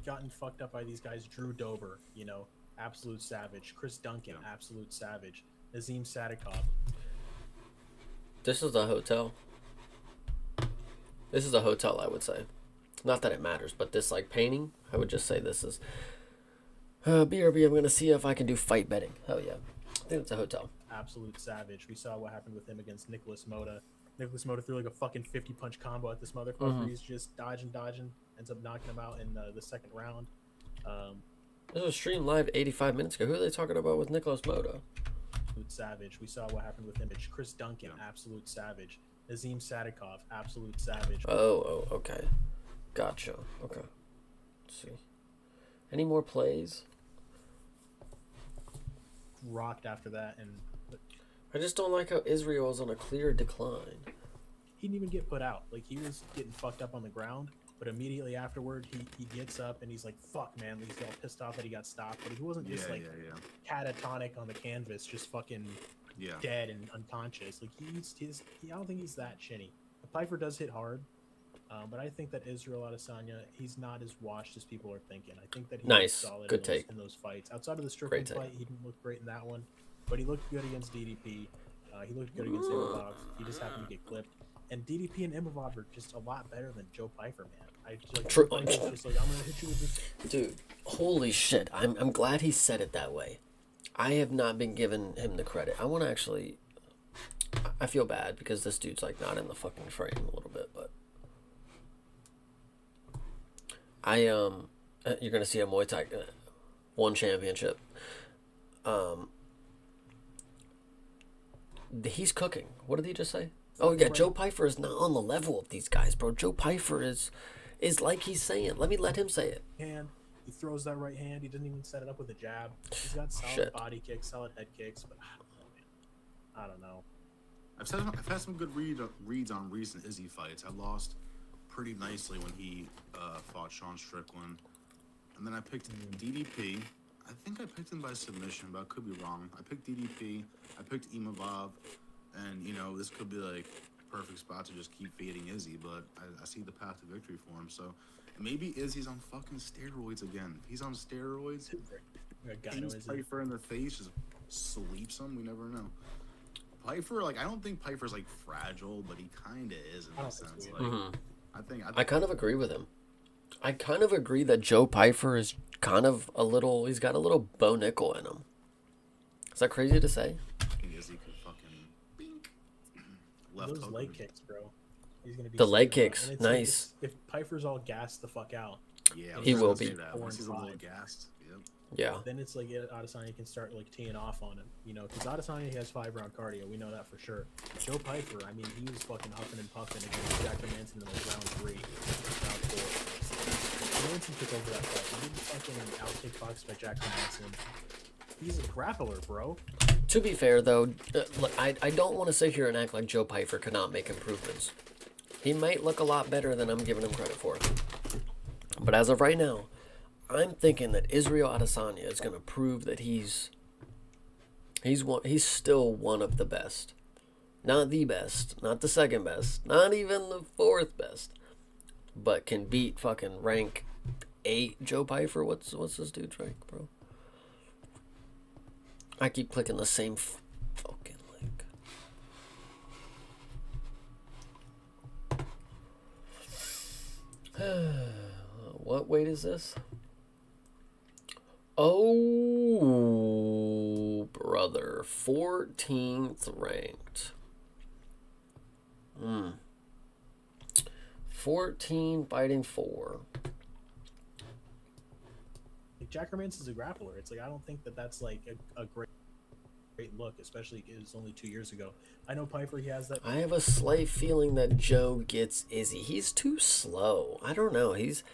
Gotten fucked up by these guys. Drew Dober, you know, absolute savage. Chris Duncan, Yeah. absolute savage. Nazim Sadikov. This is a hotel. This is a hotel, I would say. Not that it matters, but this, like, painting, I would just say this is... BRB, I'm going to see if I can do fight betting. Hell yeah. I think it's a hotel. Absolute savage. We saw what happened with him against Nicholas Mota. Nicholas Mota threw like a fucking 50-punch combo at this motherfucker. Mhm. He's just dodging, ends up knocking him out in the second round. This was streamed live 85 minutes ago. Who are they talking about with Nicholas Mota? Absolute savage. We saw what happened with him. Chris Duncan, Yeah. absolute savage. Nazim Sadikov, absolute savage. Oh, okay. Gotcha. Okay. Let's see. Any more plays? Rocked after that, and I just don't like how Israel is on a clear decline. he didn't even get put out. Like, he was getting fucked up on the ground, but immediately afterward, he gets up and he's like, fuck, man. He's all pissed off that he got stopped, but he wasn't just like catatonic on the canvas, just fucking Yeah. dead and unconscious. Like, I don't think he's that shitty. Piper does hit hard, but I think that Israel Adesanya, he's not as washed as people are thinking. I think that he Nice. was solid Good in take. those fights. Outside of the Strickland Great take. fight, he didn't look great in that one, but he looked good against DDP. He looked good against Imavov. He just happened to get clipped. And DDP and Imavov are just a lot better than Joe Piper, man. True. Joe Piper's just like, I'm gonna hit you with this. Dude, holy shit. I'm glad he said it that way. I have not been giving him the credit. I want to actually... I feel bad because this dude's like not in the fucking frame a little bit, but... You're going to see a Muay Thai... one championship. He's cooking. What did he just say? Oh, yeah, Joe Pyfer is not on the level of these guys, bro. Joe Pyfer is like he's saying. Let him say it. Hand. He throws that right hand. He doesn't even set it up with a jab. He's got solid Shit. body kicks, solid head kicks, but I don't know, man. I don't know. I've had some good reads on recent Izzy fights. I lost pretty nicely when he fought Sean Strickland, and then I picked DDP. I think I picked him by submission, but I could be wrong. I picked DDP. I picked Imavov, and you know this could be like a perfect spot to just keep fading Izzy, but I see the path to victory for him. So maybe Izzy's on fucking steroids again. If he's on steroids, King's Piper in the face just sleeps him. We never know. Piper, like I don't think Piper's like fragile, but he kind of is in a sense. Like I kind of agree with him. I kind of agree that Joe Pyfer is kind of he's got a little Bo Nickel in him. Is that crazy to say? I think Izzy could fucking bink. Left Those hook leg him. kicks, bro. He's gonna be The leg sitting around. kicks, And it's nice. Like, if Piper's all gassed the fuck out, Yeah, I was He just will gonna say be. that. Once he's a little 4-5. gassed. Yep. Yeah. then it's like Adesanya can start like teeing off on him, you know, because Adesanya he has 5-round cardio. We know that for sure. Joe Piper, I mean, he was fucking huffing and puffing against Jack Manson in like round 3, round 4. Manson took over that fight. He didn't fucking out-kickboxed by Jack Manson. He's a grappler, bro. To be fair, though, look, I don't want to sit here and act like Joe Pyfer could not make improvements. He might look a lot better than I'm giving him credit for. But as of right now, I'm thinking that Israel Adesanya is going to prove that he's still one of the best. Not the best, not the second best, not even the fourth best, but can beat fucking rank 8 Joe Pyfer. What's this dude's rank, bro? I keep clicking the same fucking link. What weight is this? Oh, brother. 14th ranked. 14 fighting 4. Like Jack Hermanson's a grappler. It's like I don't think that that's like a great. great look, especially it was only 2 years ago. I know Piper, he has that. I have a slight feeling that Joe gets Izzy. He's too slow. I don't know. He's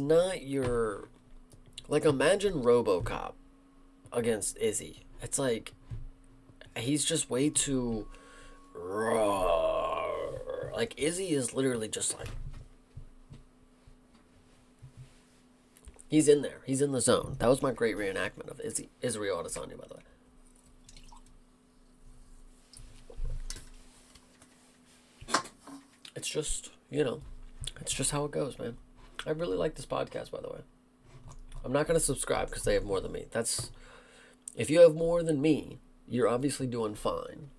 not your, like, imagine RoboCop against Izzy. It's like he's just way too raw. Like Izzy is literally just like he's in there. He's in the zone. That was my great reenactment of Israel Adesanya, by the way. It's just, it's just how it goes, man. I really like this podcast, by the way. I'm not going to subscribe because they have more than me. If you have more than me, you're obviously doing fine.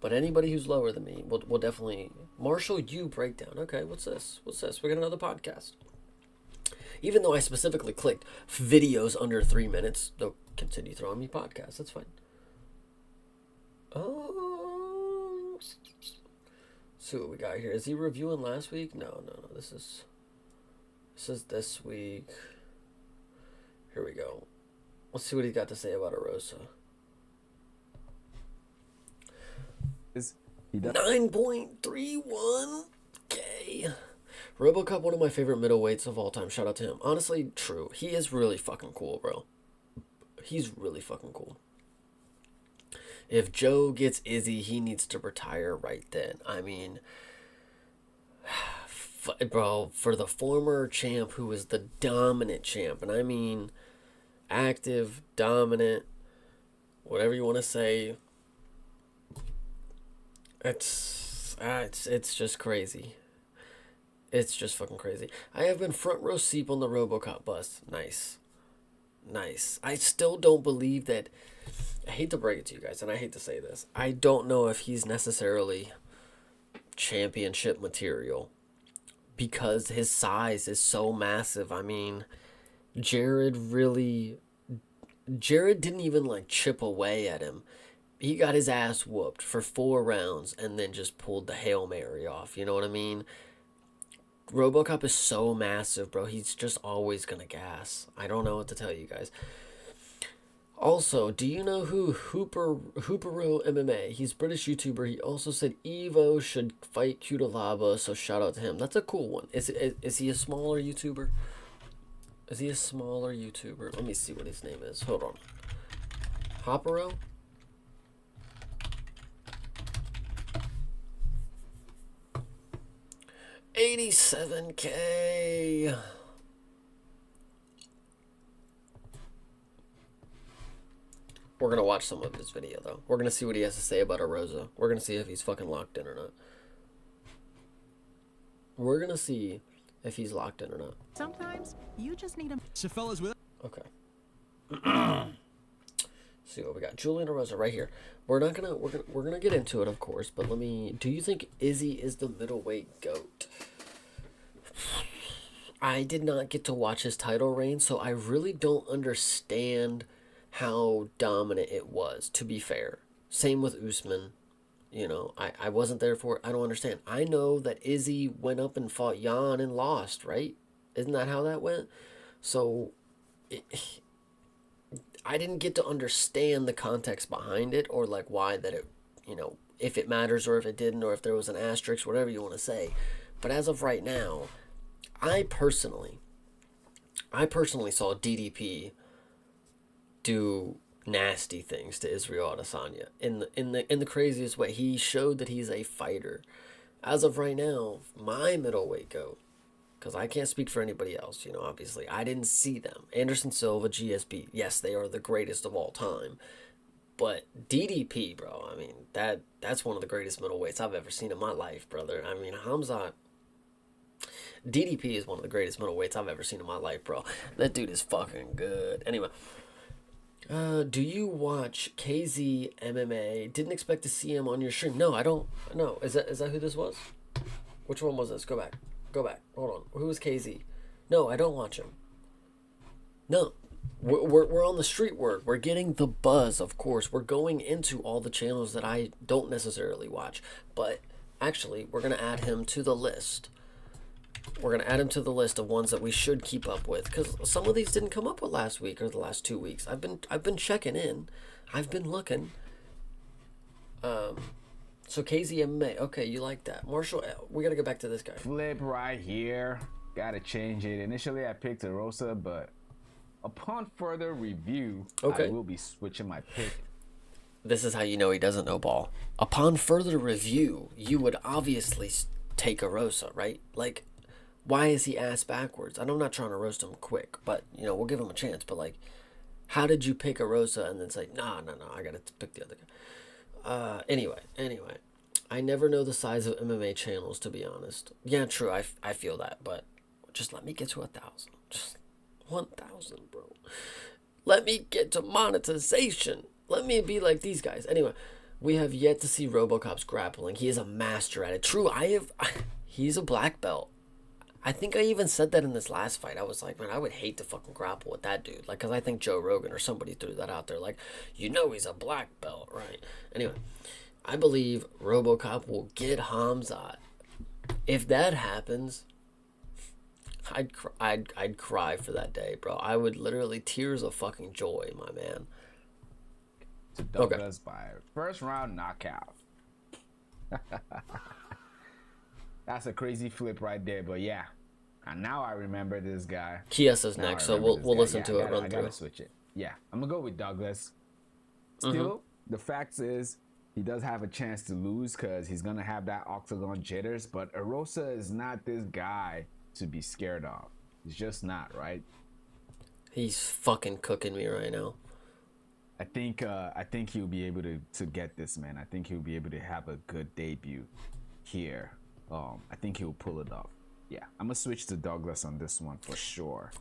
But anybody who's lower than me will definitely... Marshall U breakdown. Okay, what's this? We got another podcast. Even though I specifically clicked videos under 3 minutes, they'll continue throwing me podcasts. That's fine. See what we got here. Is he reviewing last week? No. This is this week. Here we go. Let's see what he's got to say about Arosa. 9.31K. RoboCop, one of my favorite middleweights of all time. Shout out to him. Honestly, true. He is really fucking cool, bro. He's really fucking cool. If Joe gets Izzy, he needs to retire right then. I mean, bro, for the former champ who was the dominant champ, and I mean active, dominant, whatever you want to say, it's just crazy. It's just fucking crazy. I have been front row seat on the RoboCop bus. Nice. I still don't believe that. I hate to break it to you guys, and I hate to say this. I don't know if he's necessarily championship material because his size is so massive. I mean, Jared didn't even like chip away at him. He got his ass whooped for 4 rounds and then just pulled the Hail Mary off. You know what I mean? RoboCop is so massive, bro. He's just always gonna gas. I don't know what to tell you guys. Also, do you know who Hoopero MMA? He's a British YouTuber. He also said Evo should fight Cutelaba, so shout out to him. That's a cool one. Is he a smaller YouTuber? Let me see what his name is. Hold on. Hoopero? $87K. We're going to watch some of his video, though. We're going to see what he has to say about Arosa. We're going to see if he's fucking locked in or not. We're going to see if he's locked in or not. Sometimes you just need a... So fellas with... Okay. See what we got. Julian Arosa right here. We're gonna get into it, of course, but do you think Izzy is the middleweight GOAT? I did not get to watch his title reign, so I really don't understand how dominant it was, to be fair. Same with Usman. I wasn't there for it. I don't understand. I know that Izzy went up and fought Jan and lost, right? Isn't that how that went? So, I didn't get to understand the context behind it, or like why that it, if it matters or if it didn't, or if there was an asterisk, whatever you want to say. But as of right now, I personally saw DDP do nasty things to Israel Adesanya in the craziest way. He showed that he's a fighter. As of right now, my middleweight GOAT, because I can't speak for anybody else, obviously. I didn't see them. Anderson Silva, GSP, yes, they are the greatest of all time. But DDP, bro, I mean, that's one of the greatest middleweights I've ever seen in my life, brother. I mean, DDP is one of the greatest middleweights I've ever seen in my life, bro. That dude is fucking good. Anyway, do you watch KZ MMA? Didn't expect to see him on your stream. No, I don't. No, is that who this was? Which one was this? Go back. Hold on. Who was KZ? No, I don't watch him. No. We're on the street work. We're getting the buzz, of course. We're going into all the channels that I don't necessarily watch. But actually, we're going to add him to the list. We're going to add him to the list of ones that we should keep up with. Because some of these didn't come up with last week or the last 2 weeks. I've been checking in. I've been looking. So KZ MMA. Okay, you like that. Marshall, we got to get back to this guy. Flip right here. Gotta change it. Initially, I picked Rosa, but upon further review, Okay. I will be switching my pick. This is how you know he doesn't know ball. Upon further review, you would obviously take Arosa, right? Like, why is he ass backwards? And I'm not trying to roast him quick, but, you know, we'll give him a chance. But, like, how did you pick Arosa and then say, no, I got to pick the other guy? Anyway. I never know the size of MMA channels, to be honest. Yeah, true, I feel that, but just let me get to 1,000. Just 1,000, bro. Let me get to monetization. Let me be like these guys. Anyway, we have yet to see RoboCop's grappling. He is a master at it. True, he's a black belt. I think I even said that in this last fight. I was like, man, I would hate to fucking grapple with that dude. Like, because I think Joe Rogan or somebody threw that out there. Like, you know he's a black belt, right? Anyway, I believe RoboCop will get Hamzat. If that happens, I'd cry for that day, bro. I would literally tears of fucking joy, my man. To Douglas by first round knockout. That's a crazy flip right there, but yeah. And now I remember this guy. Kiesa's next, so we'll listen to it. I gotta switch it. Yeah, I'm gonna go with Douglas. Still, the fact is, he does have a chance to lose because he's gonna have that octagon jitters. But Arosa is not this guy to be scared of. He's just not, right? He's fucking cooking me right now. I think he'll be able to get this, man. I think he'll be able to have a good debut here. I think he'll pull it off. Yeah, I'm gonna switch to Douglas on this one for sure.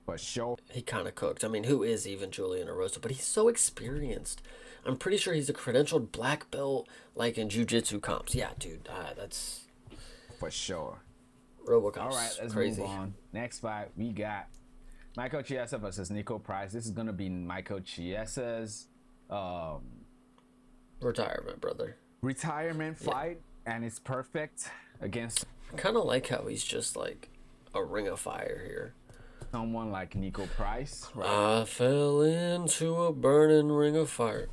For sure. He kind of cooked. I mean, who is even Julian Arosa? But he's so experienced. I'm pretty sure he's a credentialed black belt, like in jiu-jitsu comps. Yeah, dude, that's for sure. RoboCop's all right, let's crazy. move on. Next fight, we got Michael Chiesa versus Nico Price. This is gonna be Michael Chiesa's retirement, brother. Retirement fight, and it's perfect against. I kind of like how he's just like a ring of fire here. Someone like Nico Price, right? I fell into a burning ring of fire.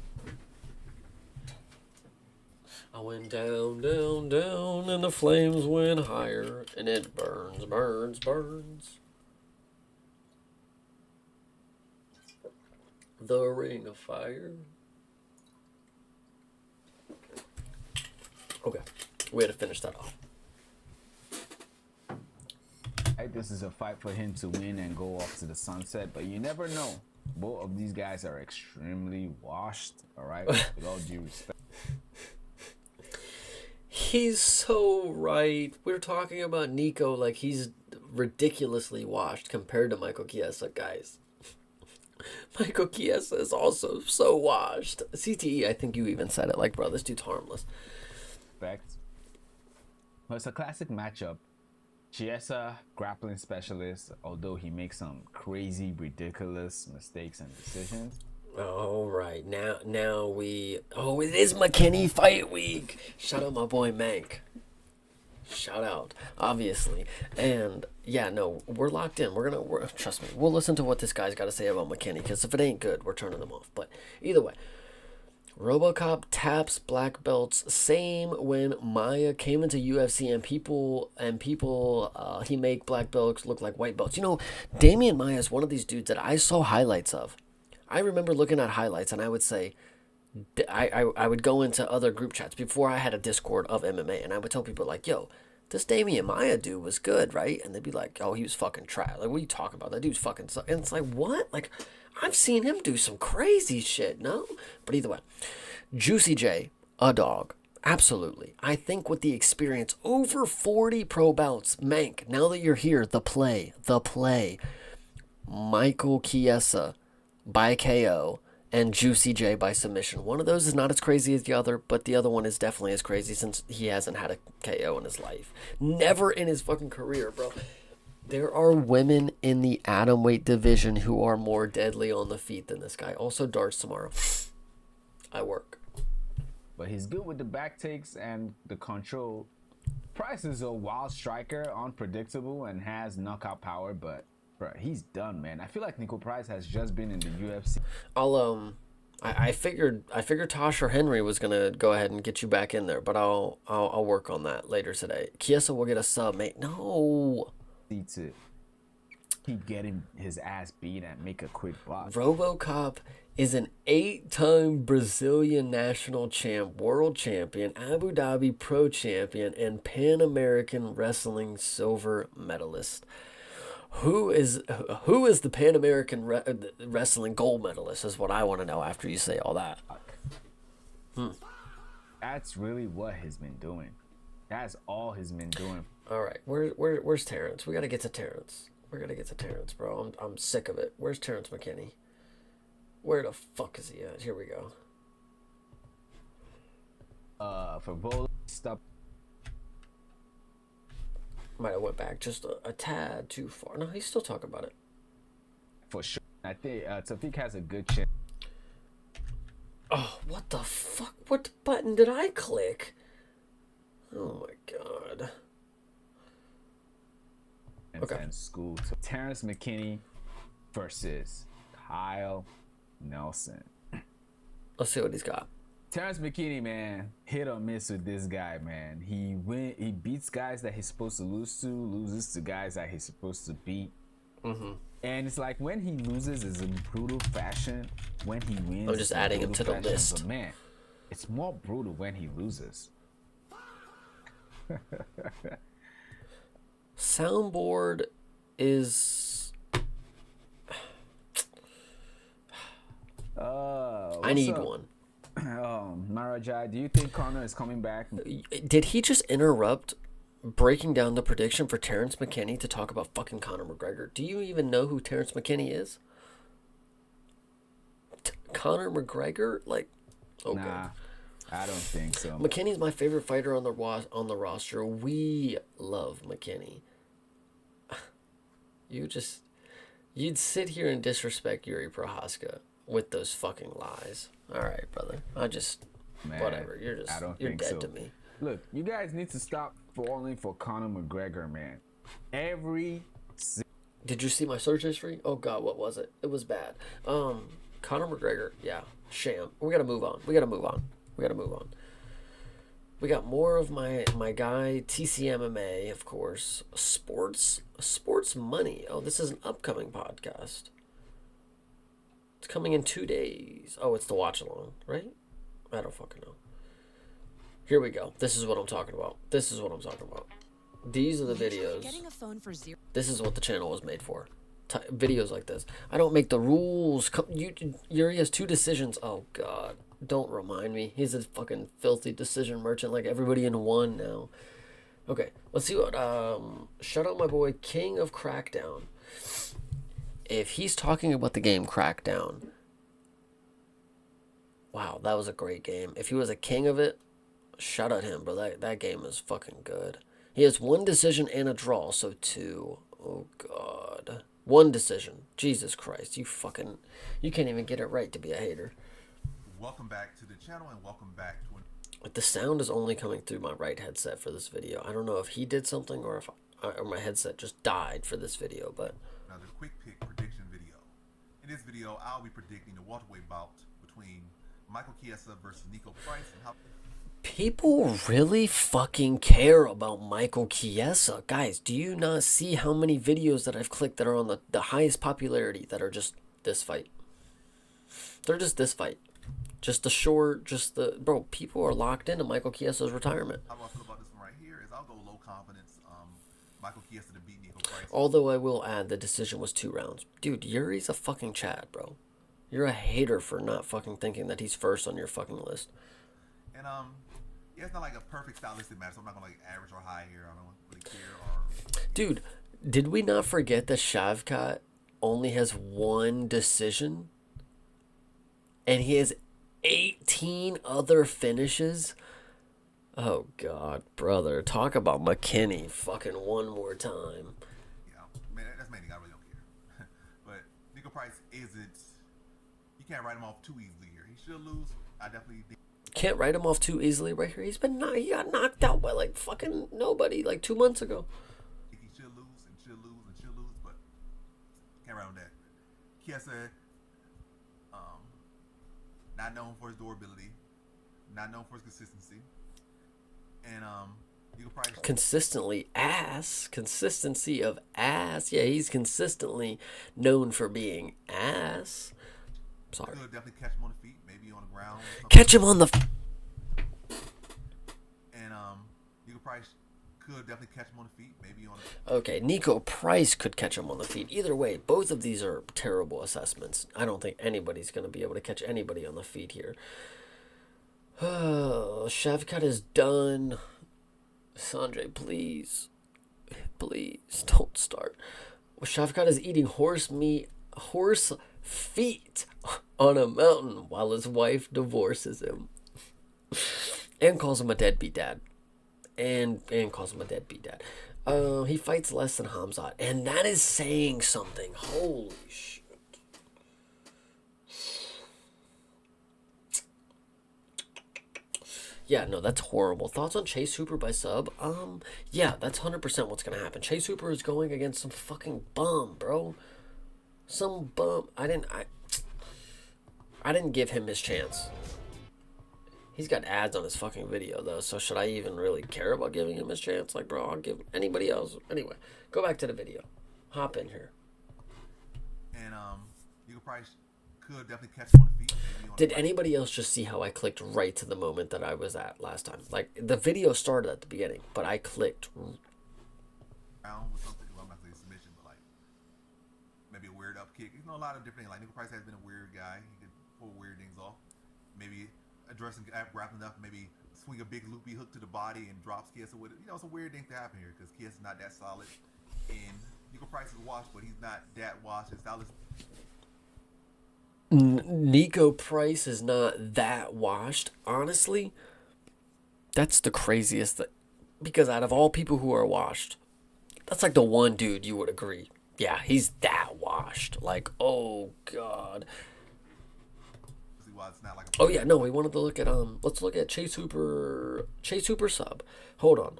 I went down, down, down, and the flames went higher, and it burns, burns, burns. The ring of fire. Okay, we had to finish that off. This is a fight for him to win and go off to the sunset, but you never know. Both of these guys are extremely washed, all right? With all due respect. He's so right. We're talking about Nico like he's ridiculously washed compared to Michael Chiesa, guys. Michael Chiesa is also so washed. CTE, I think you even said it. Like, bro, this dude's harmless. Well, it's a classic matchup. Chiesa, grappling specialist, although he makes some crazy, ridiculous mistakes and decisions. All right, now it is McKinney Fight Week. Shout out my boy Mank. Shout out, obviously. And yeah, no, we're locked in. We're trust me. We'll listen to what this guy's got to say about McKinney, because if it ain't good, we're turning them off. But either way, RoboCop taps black belts. Same when Maya came into UFC and people he make black belts look like white belts. You know, Damian Maya is one of these dudes that I saw highlights of. I remember looking at highlights and I would say, I would go into other group chats before I had a Discord of MMA, and I would tell people like, yo, this Damian Maya dude was good, right? And they'd be like, oh, he was fucking trash. Like, what are you talking about? That dude's fucking suck. And it's like, what? Like, I've seen him do some crazy shit, no? But either way, Juicy J, a dog. Absolutely. I think with the experience, over 40 pro bouts, Mank, now that you're here, the play. Michael Chiesa by KO and Juicy J by submission. One of those is not as crazy as the other, but the other one is definitely as crazy since he hasn't had a KO in his life. Never in his fucking career, bro. There are women in the atomweight division who are more deadly on the feet than this guy. Also, darts tomorrow. I work. But he's good with the back takes and the control. Price is a wild striker, unpredictable, and has knockout power, but bro, he's done, man. I feel like Nico Price has just been in the UFC. I figured Tasha Henry was gonna go ahead and get you back in there, but I'll work on that later today. Chiesa will get a sub, mate. No. To keep getting his ass beat and make a quick buck. RoboCop is an 8-time Brazilian national champ, world champion, Abu Dhabi pro champion, and Pan American Wrestling silver medalist. Who is the Pan American Wrestling gold medalist is what I want to know after you say all that. That's really what he's been doing. That's all he's been doing. All right, where's Terrence? We got to get to Terrence. We're gonna get to Terrence, bro. I'm sick of it. Where's Terrence McKinney? Where the fuck is he at? Here we go. For bowling, stop. Might have went back just a tad too far. No, he's still talking about it. For sure. I think Tafik has a good chance. Oh, what the fuck? What button did I click? Oh my god. Okay. And school. So Terrence McKinney versus Kyle Nelson. Let's see what he's got. Terrence McKinney, man, hit or miss with this guy, man. He beats guys that he's supposed to lose to, loses to guys that he's supposed to beat. Mm-hmm. And it's like when he loses is in brutal fashion. When he wins, I'm just adding him to the list. But man, it's more brutal when he loses. Soundboard is. I need up? one. Marajai, do you think Conor is coming back? Did he just interrupt breaking down the prediction for Terrence McKinney to talk about fucking Conor McGregor? Do you even know who Terrence McKinney is? Conor McGregor? Like, okay. Nah, I don't think so. McKinney's my favorite fighter on the roster. We love McKinney. You'd sit here and disrespect Yuri Prohaska with those fucking lies. All right, brother. Man, whatever. You're dead so. to me. Look, you guys need to stop falling for Conor McGregor, man. Did you see my search history? Oh God, what was it? It was bad. Conor McGregor, yeah, sham. We gotta move on. We got more of my guy TCMMA, of course. Sports money. Oh, this is an upcoming podcast. It's coming in 2 days. Oh, it's the watch along, right? I don't fucking know. Here we go. This is what I'm talking about. These are the videos. This is what the channel was made for. Videos like this. I don't make the rules. Yuri has 2 decisions. Oh God. Don't remind me. He's a fucking filthy decision merchant like everybody in one now. Okay, let's see what shout out my boy King of Crackdown. If he's talking about the game Crackdown, wow, that was a great game. If he was a king of it, shout out him, bro. That game is fucking good. He has 1 decision and a draw, so 2. Oh God. 1 decision. Jesus Christ, you can't even get it right to be a hater. Welcome back to the channel and welcome back to The sound is only coming through my right headset for this video. I don't know if he did something or if my headset just died for this video, but another quick pick prediction video. In this video, I'll be predicting the welterweight bout between Michael Chiesa versus Nico Price and how people really fucking care about Michael Chiesa. Guys, do you not see how many videos that I've clicked that are on the highest popularity that are just this fight? They're just this fight. Just the short, bro, people are locked into Michael Chiesa's retirement. How I feel about this one right here is I'll go low confidence, Michael Chiesa to beat Nico Price. Although I will add the decision was 2 rounds. Dude, Yuri's a fucking Chad, bro. You're a hater for not fucking thinking that he's first on your fucking list. And yeah, it's not like a perfect stylistic match, so I'm not gonna like average or high here. I don't really care. Dude, did we not forget that Shavkat only has 1 decision? And he has 18 other finishes? Oh God, brother. Talk about McKinney fucking one more time. Yeah, man, that's mainly I really don't care. But Nico Price isn't, you can't write him off too easily here. He should lose. I definitely think. Can't write him off too easily right here. He got knocked out by like fucking nobody like 2 months ago. He should lose, but can't write him that. Chiesa, not known for his durability, not known for his consistency, and Eagle Price Consistently ass. Consistency of ass. Yeah, he's consistently known for being ass. Sorry. could definitely catch him on the feet, maybe on the ground. or something. Catch him on the. And Eagle Price could definitely catch him on the feet, maybe on. Okay, Nico Price could catch him on the feet. Either way, both of these are terrible assessments. I don't think anybody's going to be able to catch anybody on the feet here. Shavkat is done. Sanjay, please. Please, don't start. Shavkat is eating horse feet on a mountain while his wife divorces him. And calls him a deadbeat dad. And calls him a deadbeat dad. He fights less than Hamzat. And that is saying something. Holy shit. Yeah, no, that's horrible. Thoughts on Chase Hooper by sub? Yeah, that's 100% what's gonna happen. Chase Hooper is going against some fucking bum, bro. Some bum. I didn't give him his chance. He's got ads on his fucking video, though, so should I even really care about giving him his chance? Like, bro, I'll give anybody else. Anyway, go back to the video. Hop in here. And Eagle Price could definitely catch him on the feet. Maybe on Did anybody else just see how I clicked right to the moment that I was at last time? Like, the video started at the beginning, but I clicked. Round with something. Well, I'm not saying submission, but like maybe a weird up kick. You know, a lot of different things. Like Eagle Price has been a weird guy. He could pull weird things off. Maybe addressing wrapping up. Maybe swing a big loopy hook to the body and drops Kiesa with it. You know, some weird things to happen here because Kiesa's not that solid. And Eagle Price is washed, but he's not that washed. His style is. Nico Price is not that washed. Honestly, that's the craziest thing. Because out of all people who are washed, that's like the one dude you would agree. Yeah, he's that washed. Like, oh, God. Oh, yeah, no, we wanted to look at, let's look at Chase Hooper sub. Hold on.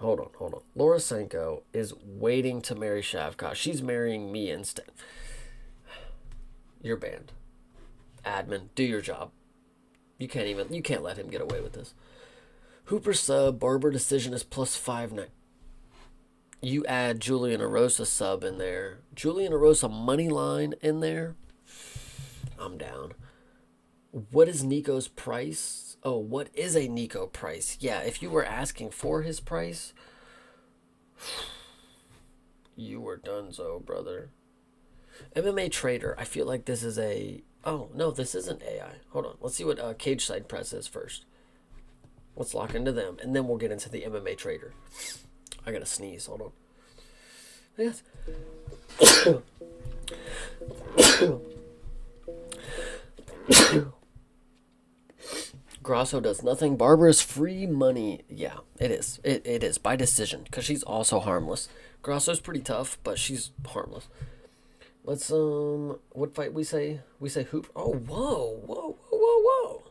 Laura Senko is waiting to marry Shavkat. She's marrying me instead. You're banned. Admin, do your job. You can't let him get away with this. Hooper sub, Barber decision is +590. You add Julian Arosa sub in there. Julian Arosa money line in there. I'm down. What is Nico's price? Oh, what is a Nico price? Yeah, if you were asking for his price, you were donezo, brother. MMA Trader, I feel like this is a... Oh, no, this isn't AI. Hold on. Let's see what Cage Side Press is first. Let's lock into them, and then we'll get into the MMA Trader. I gotta sneeze. Hold on. Yes. Grasso does nothing. Barber is free money. Yeah, it is. It is by decision because she's also harmless. Grasso's pretty tough, but she's harmless. Let's what fight we say? We say Hoop. Oh, whoa.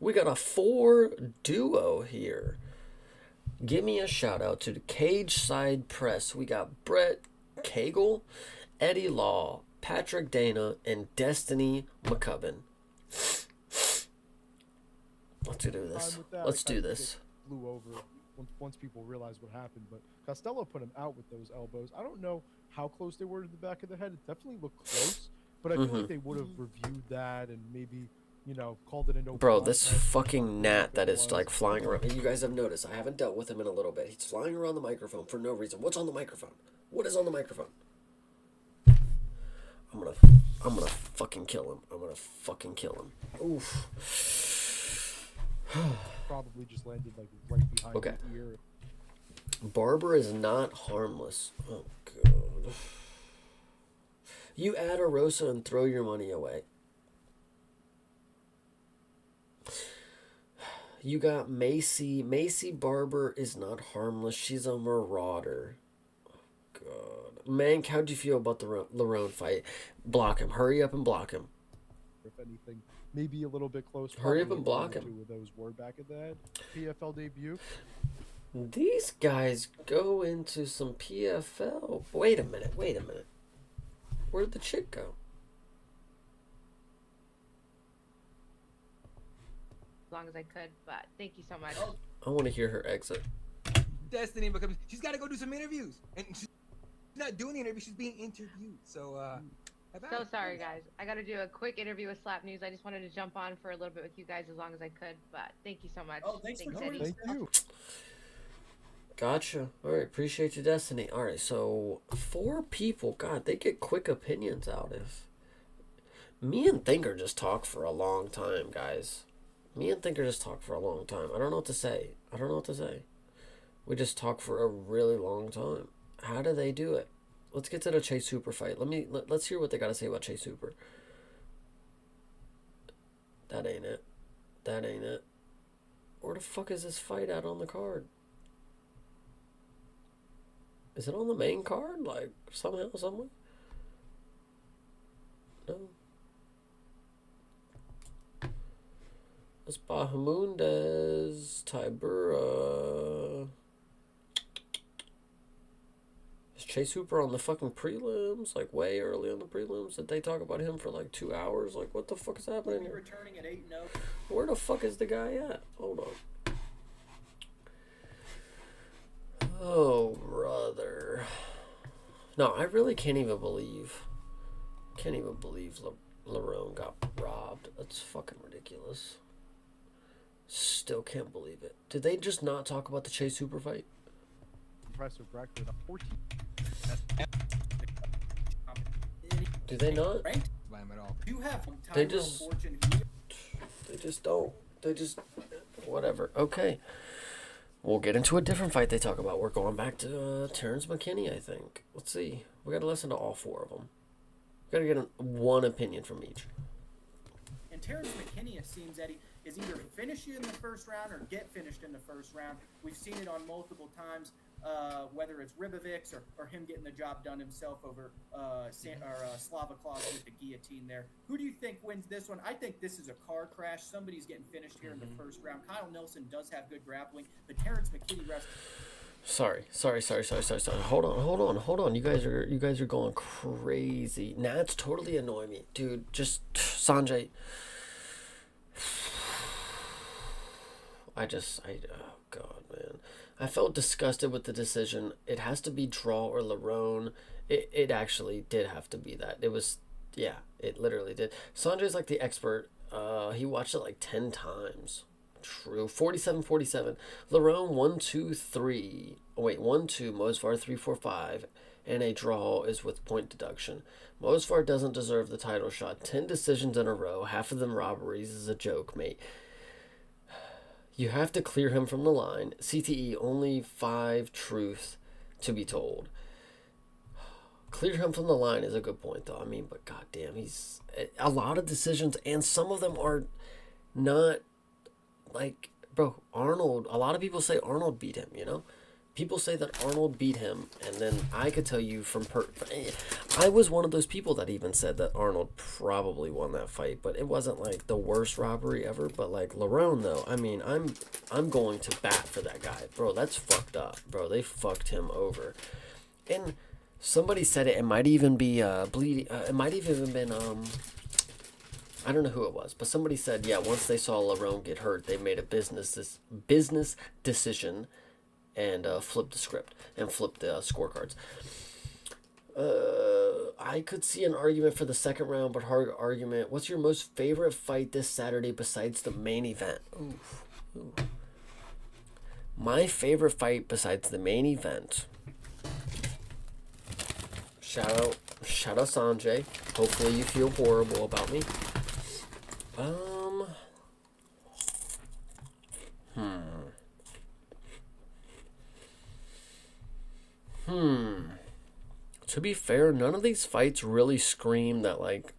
We got a 4 duo here. Give me a shout out to the Cage Side Press. We got Brett Cagle, Eddie Law, Patrick Dana, and Destiny McCubbin. Let's do this. Let's do this. Flew over once people realized what happened, but Costello put him out with those elbows. I don't know how close they were to the back of the head. It definitely looked close, but I feel like they would have reviewed that and maybe, you know, called it a no. Bro, this fucking gnat that is like flying around. You guys have noticed. I haven't dealt with him in a little bit. He's flying around the microphone for no reason. What's on the microphone? What is on the microphone? I'm gonna fucking kill him. I'm gonna fucking kill him. Oof. Probably just landed like right behind Okay. the ear. Barber is not harmless. Oh, God. You add a Rosa and throw your money away. You got Macy. Macy Barber is not harmless. She's a marauder. Oh, God. Mank, how'd you feel about the Lerone fight? Block him. Hurry up and block him. If anything, maybe a little bit close. Hurry up Probably and block one or him. two of those were back at that PFL debut. These guys go into some PFL. Wait a minute. Where'd the chick go? long as I could, but thank you so much. I want to hear her exit. Destiny, because she's got to go do some interviews, and she's not doing the interview; she's being interviewed. So, So sorry, guys. I got to do a quick interview with Slap News. I just wanted to jump on for a little bit with you guys as long as I could, but thank you so much. Oh, thanks for Eddie. joining. Thank you. Gotcha. All right, appreciate your Destiny. All right, so 4 people. God, they get quick opinions out of. Me and Thinker just talk for a long time, guys. Me and Thinker just talk for a long time. I don't know what to say. We just talk for a really long time. How do they do it? Let's get to the Chase Hooper fight. Let's hear what they got to say about Chase Hooper. That ain't it. Where the fuck is this fight at on the card? Is it on the main card? Like, somehow, somewhere? No. It's Bahamundes, Tybura. Is Chase Hooper on the fucking prelims? Like, way early on the prelims? Did they talk about him for like 2 hours? Like, what the fuck is happening here? Returning at 8-0. Where the fuck is the guy at? Hold on. Oh, brother. No, I really can't even believe Lerone got robbed. That's fucking ridiculous. Still can't believe it. Did they just not talk about the Chase Hooper fight? Professor Breckford, 14. Do they not? Slam it off. You have They just don't. They just whatever. Okay. We'll get into a different fight they talk about. We're going back to Terrence McKinney, I think. Let's see. We got to listen to all 4 of them. We got to get one opinion from each. And Terrence McKinney, it seems, Eddie, is either finish you in the first round or get finished in the first round. We've seen it on multiple times, whether it's Ribovics or him getting the job done himself over Slava Klaus with the guillotine there. Who do you think wins this one? I think this is a car crash. Somebody's getting finished here in the first round. Kyle Nelson does have good grappling, but Terrence McKinney rests. Sorry. Hold on. You guys are going crazy. That's totally annoying me. Dude, just Sanjay. Oh god, man. I felt disgusted with the decision. It has to be draw or Lerone. It actually did have to be that. It was, yeah, it literally did. Sanjay's like the expert. He watched it like 10 times. True. 47-47. Lerone 1-2-3. Oh, wait, 1-2. Mosvar 3-4-5. And a draw is with point deduction. Mosvar doesn't deserve the title shot. 10 decisions in a row. Half of them robberies is a joke, mate. You have to clear him from the line. CTE, only 5 truths to be told. Clear him from the line is a good point, though. I mean, but goddamn, he's a lot of decisions, and some of them are not like, bro, Arnold. A lot of people say Arnold beat him, you know? People say that Arnold beat him, and then I could tell you from I was one of those people that even said that Arnold probably won that fight, but it wasn't like the worst robbery ever. But like Lerone, though, I mean, I'm going to bat for that guy, bro. That's fucked up, bro. They fucked him over, and somebody said it. It might even be bleeding. It might have even been I don't know who it was, but somebody said, yeah, once they saw Lerone get hurt, they made a business decision. And flip the script and flip the scorecards. I could see an argument for the second round, but hard argument. What's your most favorite fight this Saturday besides the main event? Ooh. My favorite fight besides the main event. Shout out Sanjay. Hopefully you feel horrible about me. To be fair, none of these fights really scream that, like,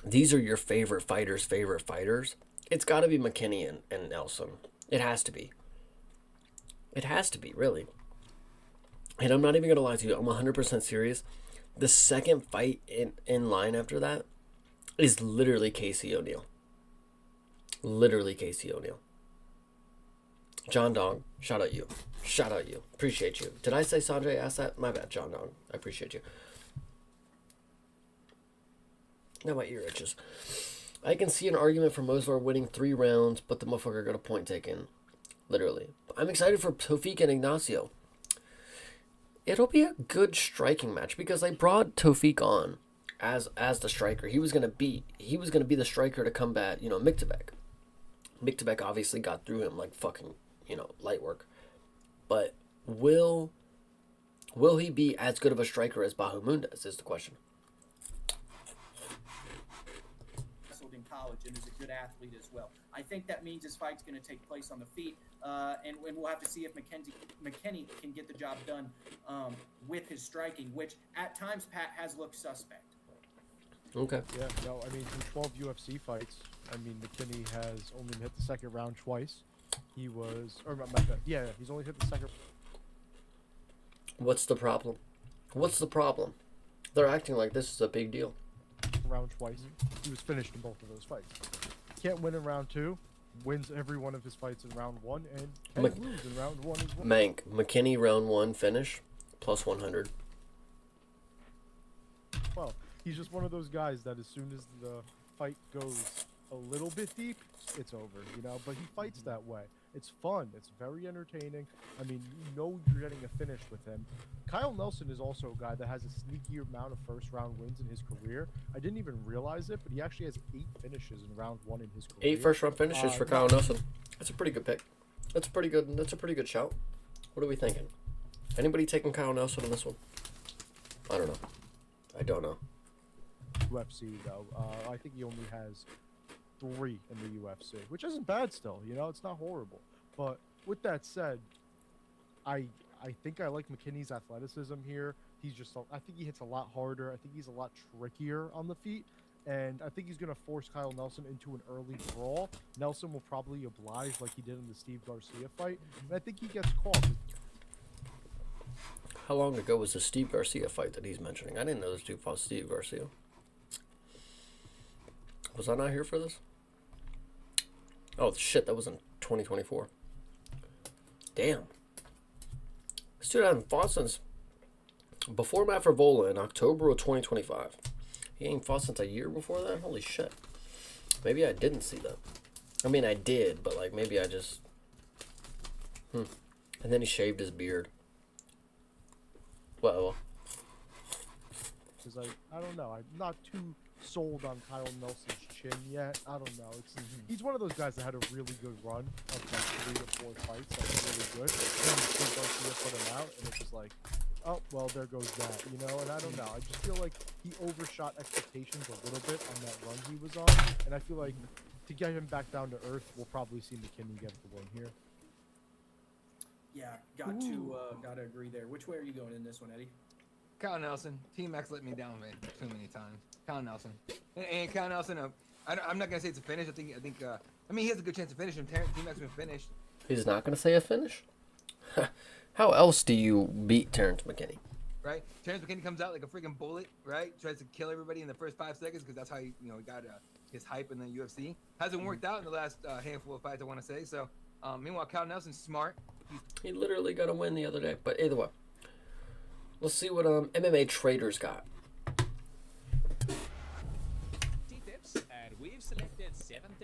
these are your favorite fighters' favorite fighters. It's got to be McKinney and Nelson. It has to be. It has to be, really. And I'm not even going to lie to you. I'm 100% serious. The second fight in line after that is literally Casey O'Neill. Literally Casey O'Neill. John Dong, shout out you. Shout out you. Appreciate you. Did I say Sanjay asked that? My bad, John Dong. I appreciate you. Now my ear itches. I can see an argument for Mosvar winning 3 rounds, but the motherfucker got a point taken. Literally. I'm excited for Tofik and Ignacio. It'll be a good striking match because I brought Tofik on as the striker. He was gonna be the striker to combat, Miktabek. Miktabek obviously got through him like fucking, light work. But will he be as good of a striker as Bahamundez is the question. Wrestled in college and is a good athlete as well. I think that means his fight's going to take place on the feet, and we'll have to see if McKinney can get the job done with his striking, which at times Pat has looked suspect. Okay. Yeah, no, I mean, in 12 UFC fights, I mean, McKinney has only hit the second round twice. He was, or my bad. Yeah, he's only hit the second. What's the problem? They're acting like this is a big deal. Round twice. He was finished in both of those fights. Can't win in round 2. Wins every one of his fights in round 1, and can't lose in round 1 as well. Mank, McKinney round 1 finish, plus 100. Well, he's just one of those guys that as soon as the fight goes a little bit deep, it's over, but he fights that way. It's fun. It's very entertaining. I mean, you're getting a finish with him. Kyle Nelson is also a guy that has a sneaky amount of first-round wins in his career. I didn't even realize it, but he actually has 8 finishes in round 1 in his career. 8 first-round finishes for Kyle Nelson. That's a pretty good pick. That's a pretty good shout. What are we thinking? Anybody taking Kyle Nelson in this one? I don't know. UFC, though. I think he only has 3 in the UFC, which isn't bad still, it's not horrible. But with that said, I think I like McKinney's athleticism here. I think he hits a lot harder. I think he's a lot trickier on the feet, and I think he's going to force Kyle Nelson into an early brawl. Nelson will probably oblige like he did in the Steve Garcia fight, and I think he gets caught. How long ago was the Steve Garcia fight that he's mentioning? I didn't know this dude fought Steve Garcia. Was I not here for this? Oh, shit, that was in 2024. Damn. This dude hasn't fought since before Matt Favola in October of 2025. He ain't fought since a year before that? Holy shit. Maybe I didn't see that. I mean, I did, but, maybe I just... And then he shaved his beard. Well... Because I don't know. I'm not too sold on Kyle Nelson's chin yet. I don't know. He's one of those guys that had a really good run of 3 to 4 fights. Really good. Then Steve Garcia put him out, and it's just like, oh, well, there goes that, And I don't know. I just feel like he overshot expectations a little bit on that run he was on, and I feel like to get him back down to earth, we'll probably see McKinney get the win here. Yeah, gotta agree there. Which way are you going in this one, Eddie? Kyle Nelson. Team X let me down, man, too many times. Kyle Nelson. And Kyle Nelson, I'm not gonna say it's a finish. I think he has a good chance to finish him. Team X been finished. He's not going to say a finish? How else do you beat Terrence McKinney? Right? Terrence McKinney comes out like a freaking bullet, right? Tries to kill everybody in the first 5 seconds because that's how he got his hype in the UFC. Hasn't worked out in the last handful of fights, I want to say. So, meanwhile, Kyle Nelson's smart. He literally got a win the other day. But either way, let's see what MMA traders got.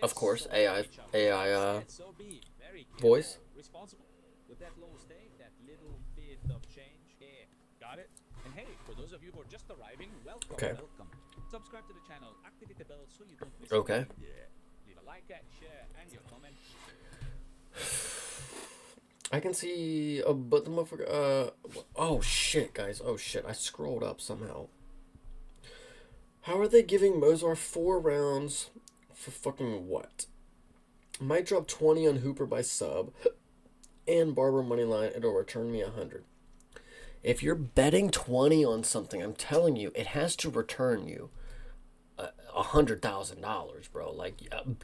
Of course, AI voice. With that low stake, that little bit of change. Yeah, got it. And hey, for those of you who are just arriving, welcome. Okay. Welcome. Subscribe to the channel, activate the bell so you don't miss Okay. anything. Yeah. Leave a like, share, and your comment. I can see but the motherfucker, oh shit, guys. Oh shit, I scrolled up somehow. How are they giving Mozart 4 rounds for fucking what? Might drop 20 on Hooper by sub. And Barber moneyline, it'll return me 100. If you're betting 20 on something, I'm telling you, it has to return you $100,000, bro.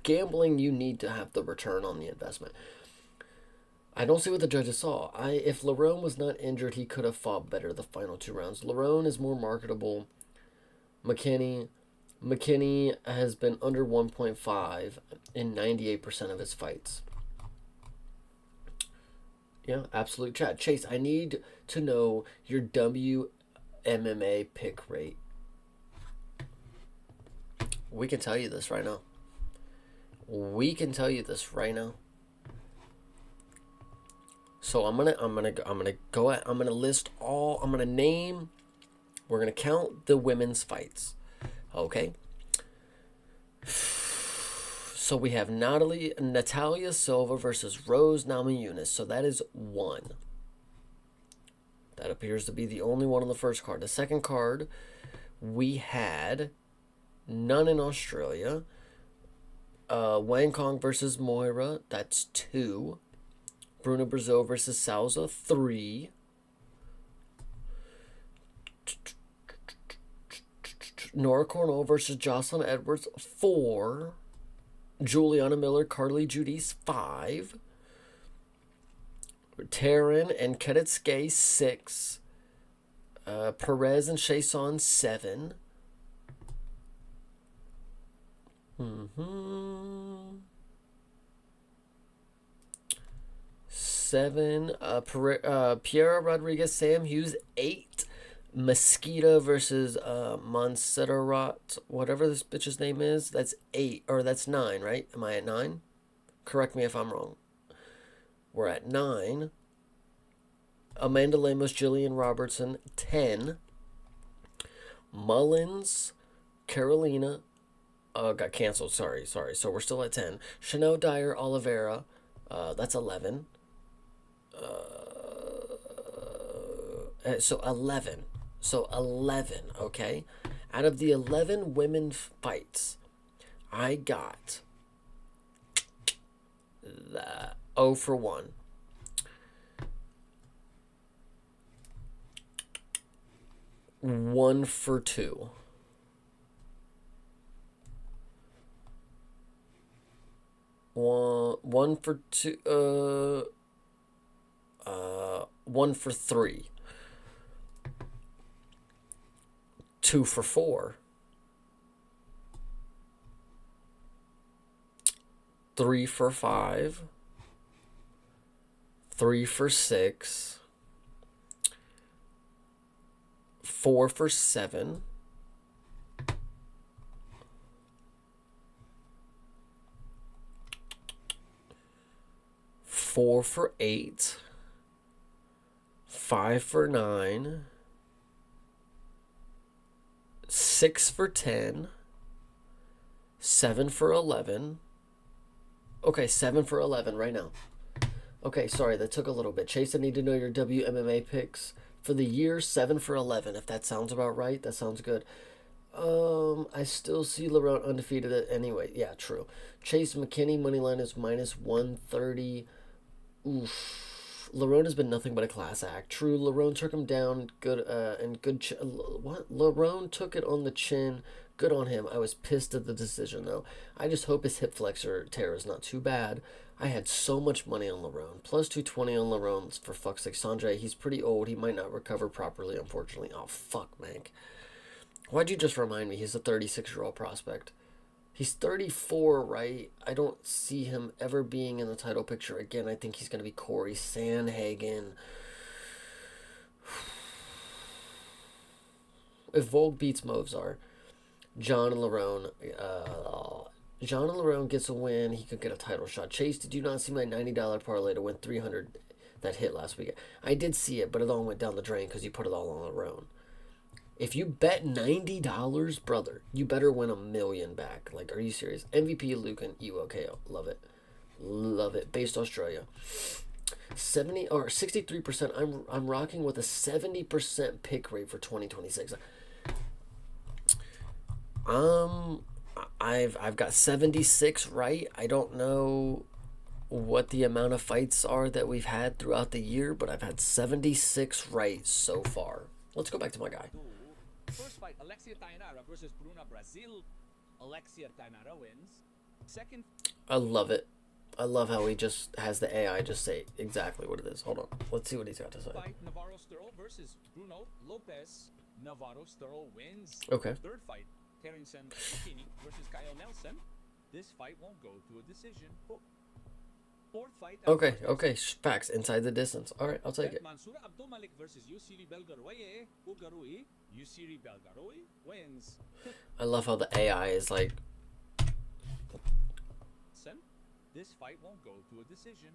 Gambling, you need to have the return on the investment. I don't see what the judges saw. If Lerone was not injured, he could have fought better the final 2 rounds. Lerone is more marketable. McKinney has been under 1.5 in 98% of his fights. Yeah, absolute chat. Chase, I need to know your WMMA pick rate. We can tell you this right now. We can tell you this right now. So I'm gonna list all. I'm gonna name. We're gonna count the women's fights. Okay. So we have Natalia Silva versus Rose Namajunas. So that is 1. That appears to be the only one on the first card. The second card, we had none in Australia. Wang Kong versus Moira. That's 2. Bruna Brazil versus Souza. 3. Nora Cornell versus Jocelyn Edwards. 4. Juliana Miller, Carly Judice. 5. Taryn and Kedetske. 6. Perez and Chason. 7. 7. Piera Rodriguez, Sam Hughes. 8. Mosquito versus Montserrat, whatever this bitch's name is. That's 8, or that's 9, right? Am I at 9? Correct me if I'm wrong. We're at 9. Amanda Lemos, Jillian Robertson. 10. Mullins, Carolina. Got canceled. Sorry. So we're still at 10. Chanel Dyer, Oliveira. That's 11. So 11. So 11, okay? Out of the 11 women fights, I got the 0 for 1. One for 2. One for 2. 1 for 3. 2 for 4. 3 for 5. 3 for 6. 4 for 7. 4 for 8. 5 for 9. 6 for 10. 7 for 11. Okay, 7 for 11 right now. Okay, sorry, that took a little bit. Chase, I need to know your WMMA picks for the year. 7 for 11. If that sounds about right, that sounds good. I still see Lerone undefeated anyway. Yeah, true. Chase McKinney moneyline is -130. Oof. Lerone has been nothing but a class act. True, Lerone took him down. Good and good. What? Lerone took it on the chin. Good on him. I was pissed at the decision though. I just hope his hip flexor tear is not too bad. I had so much money on Lerone. +220 on Lerone for fuck's sake. Sanjay, he's pretty old. He might not recover properly, unfortunately. Oh fuck, Mank. Why'd you just remind me? He's a 36-year-old prospect. He's 34, right? I don't see him ever being in the title picture again. I think he's going to be Corey Sandhagen. If Volk beats Movzar, John Lerone gets a win. He could get a title shot. Chase, did you not see my $90 parlay to win 300 that hit last week? I did see it, but it all went down the drain because you put it all on Lerone. If you bet $90, brother, you better win $1 million back. Like, are you serious? MVP Lucan, UOKO. Love it. Love it. Based Australia. 63%. I'm rocking with a 70% pick rate for 2026. I've got 76 right. I don't know what the amount of fights are that we've had throughout the year, but I've had 76 right so far. Let's go back to my guy. First fight, Alexia Tainara versus Bruna Brazil. Alexia Tainara wins. Second. I love it. I love how he just has the AI just say exactly what it is. Hold on. Let's see what he's got to say. Fight, Navarro Sterl versus Bruno Lopez. Navarro Sterl wins. Okay. Third fight, Terence McKinney versus Kyle Nelson. This fight won't go to a decision. Fourth fight. Okay. Facts inside the distance. All right, I'll take it. Mansour Abdulmalik versus Yusiri Belgaroui. Yusiri Belgaroui wins. I love how the AI is like this fight won't go to a decision.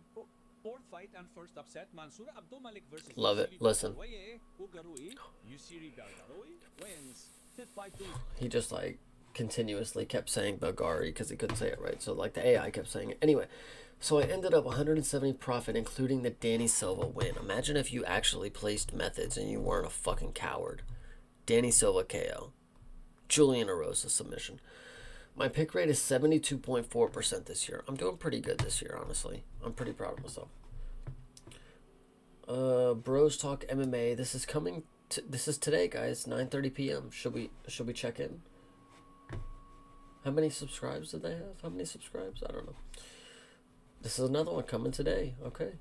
Fourth fight and first upset, Mansour Abdulmalik versus Love it. Yusiri Listen. Belgaroui. Yusiri Belgaroui wins. Fifth fight to He just like continuously kept saying Bulgari because he couldn't say it right. So like the AI kept saying it. Anyway, so I ended up 170 profit, including the Danny Silva win. Imagine if you actually placed methods and you weren't a fucking coward. Danny Silva KO. Julian Erosa submission. My pick rate is 72.4% this year. I'm doing pretty good this year, honestly. I'm pretty proud of myself. Bros Talk MMA. This is coming. This is today, guys. 9:30 p.m. Should we check in? How many subscribes did they have? How many subscribes? I don't know. This is another one coming today. Okay.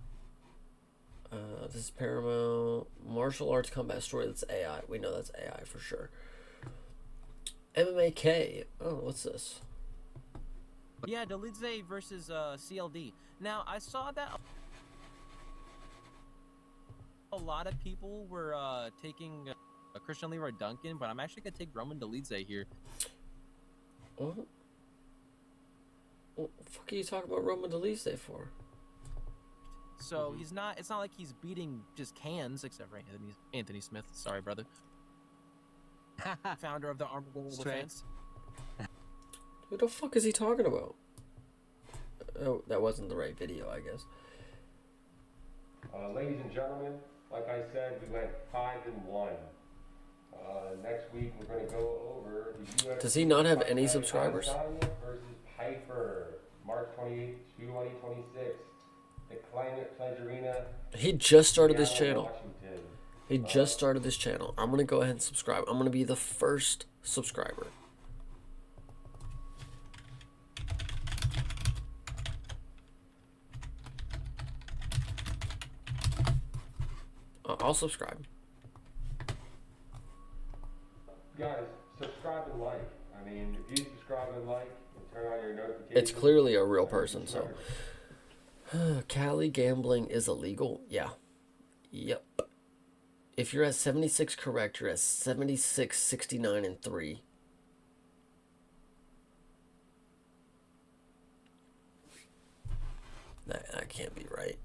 This is Paramount Martial Arts Combat Story. That's AI. We know that's AI for sure. MMA. Oh, what's this? Yeah, Dolidze versus CLD. Now, I saw that a lot of people were taking Christian Leroy Duncan, but I'm actually going to take Roman Dolidze here. What the fuck are you talking about Roman Dolidze for? So he's not. It's not like he's beating just cans, except for Anthony Smith. Sorry, brother. Founder of the Armored World Defense. Who the fuck is he talking about? Oh, that wasn't the right video, I guess. Ladies and gentlemen, like I said, we went 5-1. Next week we're going to go over the UFC. Does he not have any subscribers? Versus Piper, March 28th, 2026. The Climate Pledge Arena. He just started this Seattle, channel. Washington. He just started this channel. I'm gonna go ahead and subscribe. I'm gonna be the first subscriber. I'll subscribe. Guys, subscribe and like. I mean, if you subscribe and like and turn on your notifications. It's clearly a real person, so. Cali gambling is illegal? Yeah. Yep. If you're at 76 correct, you're at 76, 69, and 3. That can't be right.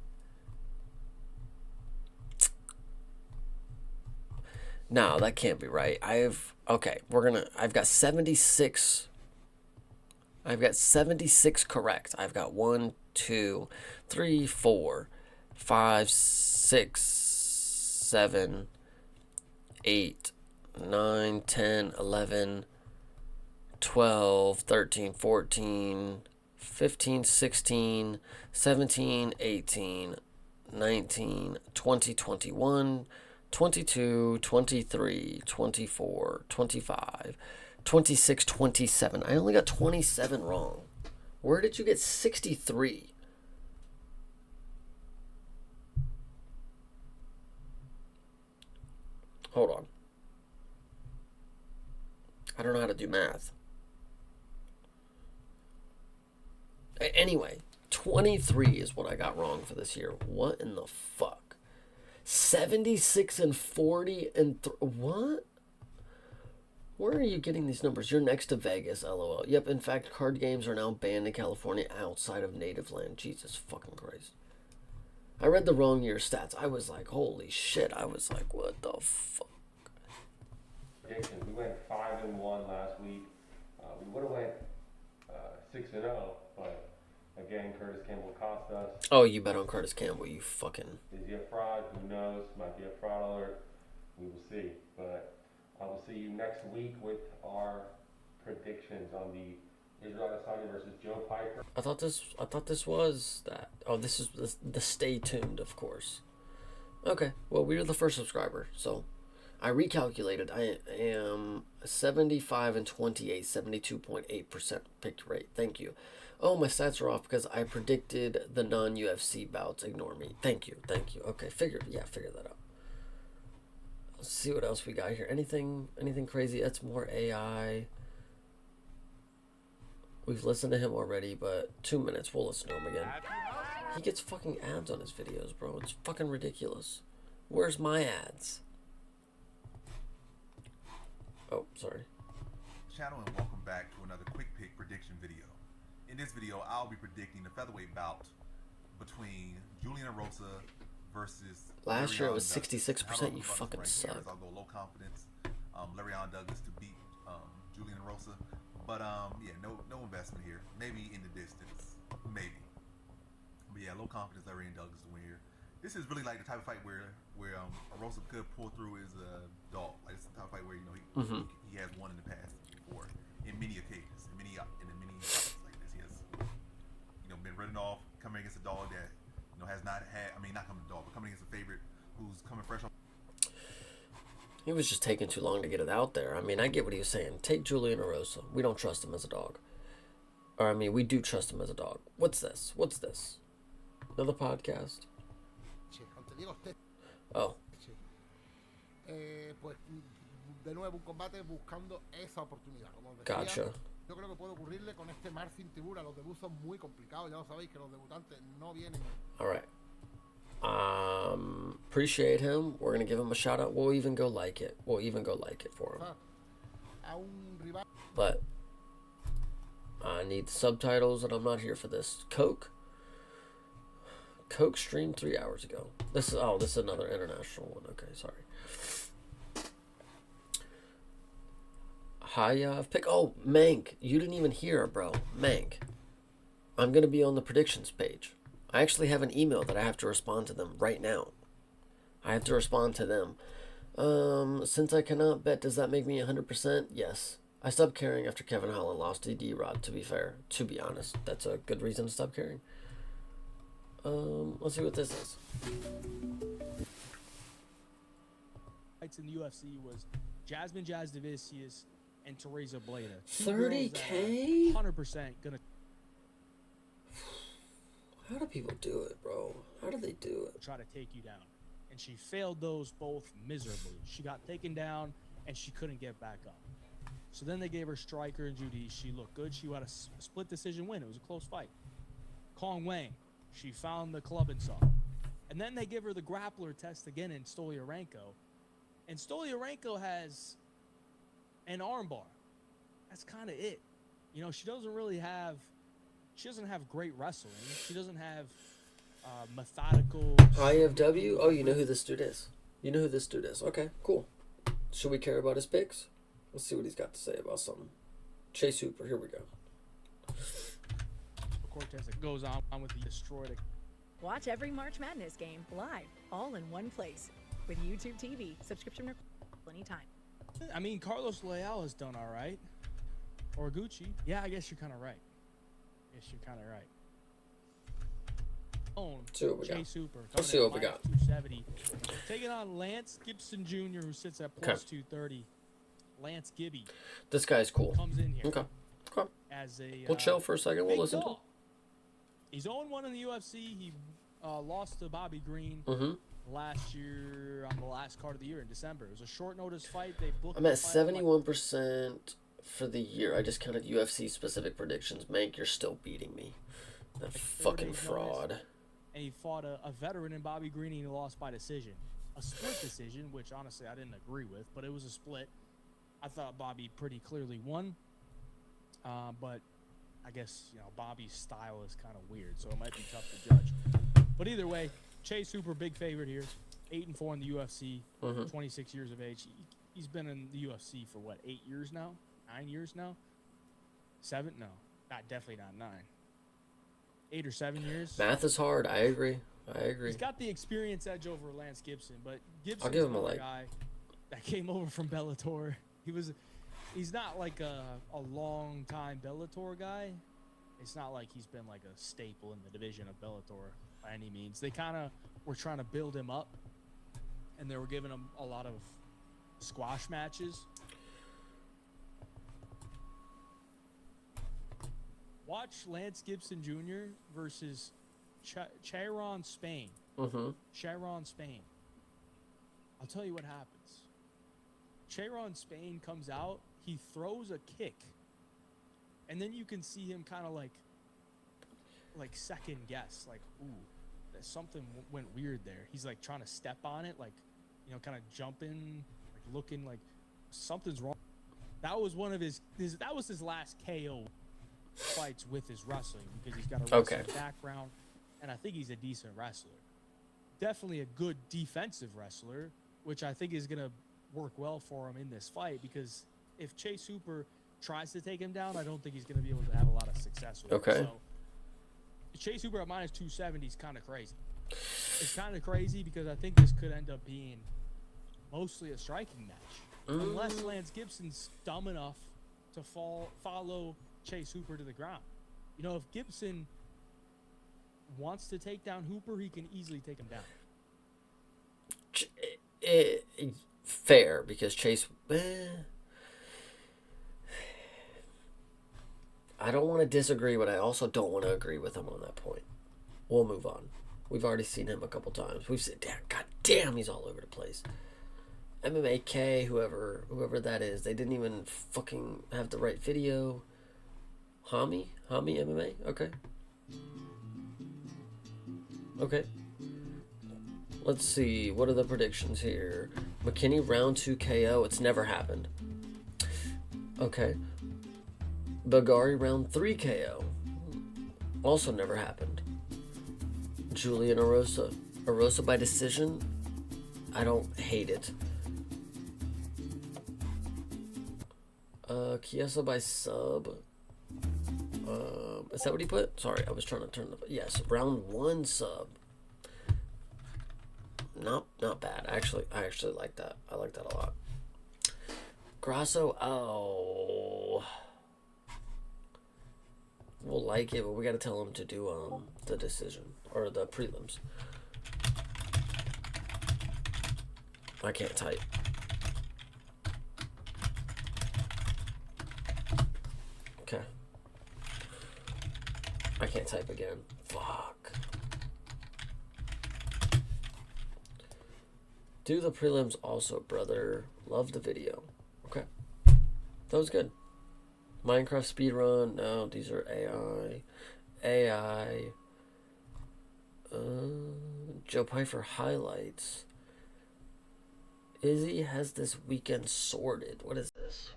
No, that can't be right. I've got 76. I've got 76 correct. I've got 1, 2, 3, 4, 5, 6, 7, 8, 9, 10, 11, 12, 13, 14, 15, 16, 17, 18, 19, 20, 21, 22, 23, 24, 25, 26, 27. I only got 27 wrong. Where did you get 63? Hold on. I don't know how to do math. Anyway, 23 is what I got wrong for this year. What in the fuck? 76 and 40 and what? Where are you getting these numbers? You're next to Vegas, lol. Yep, in fact, card games are now banned in California outside of native land. Jesus fucking Christ. I read the wrong year stats. I was like, holy shit. I was like, what the fuck? Predictions. We went 5-1 last week. We would have went 6-0, but again, Curtis Campbell cost us. Oh, you bet on Curtis Campbell, you fucking... Is he a fraud? Who knows? Might be a fraud alert. We will see. But I will see you next week with our predictions on the Israel Adesanya versus Joe Piper. I thought this was that. Oh, this is the stay tuned, of course. Okay, well, we were the first subscriber, so I recalculated. I am 75 and 28, 72.8% pick rate. Thank you. Oh, my stats are off because I predicted the non-UFC bouts. Ignore me. Thank you. Okay, figure that out. Let's see what else we got here. Anything crazy? That's more AI. We've listened to him already, but 2 minutes. We'll listen to him again. He gets fucking ads on his videos, bro. It's fucking ridiculous. Where's my ads? Oh, sorry. Channel and welcome back to another quick pick prediction video. in this video, I'll be predicting the featherweight bout between Julian Erosa versus Last year it Larion was Douglas. 66%. How about You the brothers fucking right here? suck. I'll go low confidence. Larion Douglas to beat Julian Erosa. But yeah, no investment here. Maybe in the distance, maybe. But yeah, low confidence Larion Douglas to win here. This is really like the type of fight where Erosa could pull through his dog. Like it's the type of fight where he has won in the past before, in many occasions, in many fights like this. He has been written off coming against a dog that has not had. I mean, not coming to dog, but coming against a favorite who's coming fresh off. He was just taking too long to get it out there. I mean, I get what he was saying. Take Julian Erosa. We don't trust him as a dog. Or, I mean, we do trust him as a dog. What's this? What's this? Another podcast? Oh. Pues de nuevo un combate buscando esa oportunidad. Como decía, Gotcha. yo creo que puede ocurrirle con este Marcin Tibura. Los debuts son muy complicados. Ya lo sabéis que los debutantes no vienen. All right. Appreciate him. We're gonna give him a shout out. We'll even go like it. We'll even go like it for him. But I need subtitles, and I'm not here for this. Coke streamed 3 hours ago. This is another international one. Okay, sorry. Hi, pick. Oh, Mank, you didn't even hear, bro. Mank, I'm gonna be on the predictions page. I actually have an email that I have to respond to them right now. I have to respond to them. Since I cannot bet, does that make me 100%? Yes. I stopped caring after Kevin Holland lost to D-Rod, to be fair. To be honest, that's a good reason to stop caring. Let's see what this is. Fights in the UFC was Jasmine Jasdavicius and Teresa Bleda. 30K? 100% gonna. How do people do it, bro? How do they do it? Try to take you down. And she failed those both miserably. She got taken down and she couldn't get back up. So then they gave her Striker and Judy. She looked good. She had a split decision win. It was a close fight. Kong Wang, she found the club and saw. And then they give her the grappler test again in Stolyarenko. And Stolyarenko has an armbar. That's kind of it. She doesn't really have. She doesn't have great wrestling. She doesn't have methodical. IFW? Oh, you know who this dude is. Okay, cool. Should we care about his picks? Let's see what he's got to say about something. Chase Hooper, here we go. Cortez that goes on with the destroyed. Watch every March Madness game live, all in one place, with YouTube TV. Subscription anytime. I mean, Carlos Leal has done all right. Or Gucci. Yeah, I guess you're kind of right. See what we got. Chase Hooper. Let's see what we got. 270. Taking on Lance Gibson Jr., who sits at plus 230. Lance Gibby. This guy's cool. Comes in here. Okay. As a, we'll chill for a second. We'll listen to him. He's 0-1 in the UFC. He lost to Bobby Green last year on the last card of the year in December. It was a short notice fight. They booked. I'm at 71% for the year. I just counted UFC specific predictions. Mank, you're still beating me. That fucking fraud. And he fought a veteran in Bobby Green, and he lost by decision. A split decision, which honestly I didn't agree with, but it was a split. I thought Bobby pretty clearly won. But I guess, Bobby's style is kind of weird, so it might be tough to judge. But either way, Chase Hooper, big favorite here. 8-4 in the UFC, 26 years of age. He's been in the UFC for what, 8 years now? 9 years now? 7? No, definitely not 9. 8 or 7 years. Math is hard. I agree. He's got the experience edge over Lance Gibson, but Gibson's I'll give him another guy that came over from Bellator. He's not like a long time Bellator guy. It's not like he's been like a staple in the division of Bellator by any means. They kind of were trying to build him up, and they were giving him a lot of squash matches. Watch Lance Gibson Jr. versus Chiron Spain. Chiron Spain. I'll tell you what happens. Chiron Spain comes out, he throws a kick, and then you can see him kind of like second guess, like, ooh, something went weird there. He's like trying to step on it, like, kind of jumping, like looking like something's wrong. That was one of that was his last KO. fights with his wrestling because he's got a Okay. wrestling background, and I think he's a decent wrestler. Definitely a good defensive wrestler, which I think is going to work well for him in this fight because if Chase Hooper tries to take him down, I don't think he's going to be able to have a lot of success with Okay. it. So Chase Hooper at minus 270 is kind of crazy. It's kind of crazy because I think this could end up being mostly a striking match. Unless Lance Gibson's dumb enough to follow Chase Hooper to the ground. You know, if Gibson wants to take down Hooper, he can easily take him down. Fair, because Chase... I don't want to disagree, but I also don't want to agree with him on that point. We'll move on. We've already seen him a couple times. We've said, God damn, he's all over the place. MMA whoever that is, they didn't even fucking have the right video. Hami MMA? Okay. Okay. Let's see. What are the predictions here? McKinney round 2 KO. It's never happened. Okay. Bagari round 3 KO. Also never happened. Julian Arosa. Arosa by decision. I don't hate it. Chiesa by sub. Is that what he put? Sorry, I was trying to turn the... Yes, round 1 sub. Not bad. I actually like that. I like that a lot. Grasso, oh. We'll like it, but we gotta tell him to do the decision. Or the prelims. I can't type. Okay. I can't type again. Fuck. Do the prelims also, brother. Love the video. Okay. That was good. Minecraft speedrun. No, these are AI. AI. Joe Pfeiffer highlights. Izzy has this weekend sorted. What is this?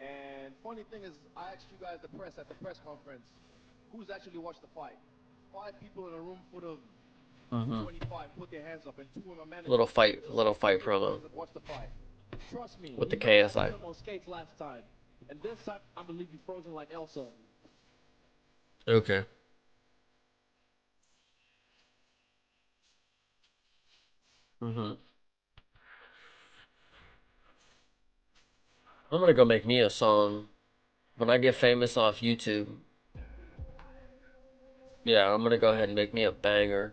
And funny thing is, I asked you guys, the press, at the press conference, who's actually watched the fight? 5 people in a room full of 25 put their hands up, and 2 of my managers. Little fight promo. Watch the fight. Trust me. With the you KSI. froze him on skates last time, and this time I believe you frozen like Elsa. Okay. I'm gonna go make me a song when I get famous off YouTube. Yeah, I'm gonna go ahead and make me a banger.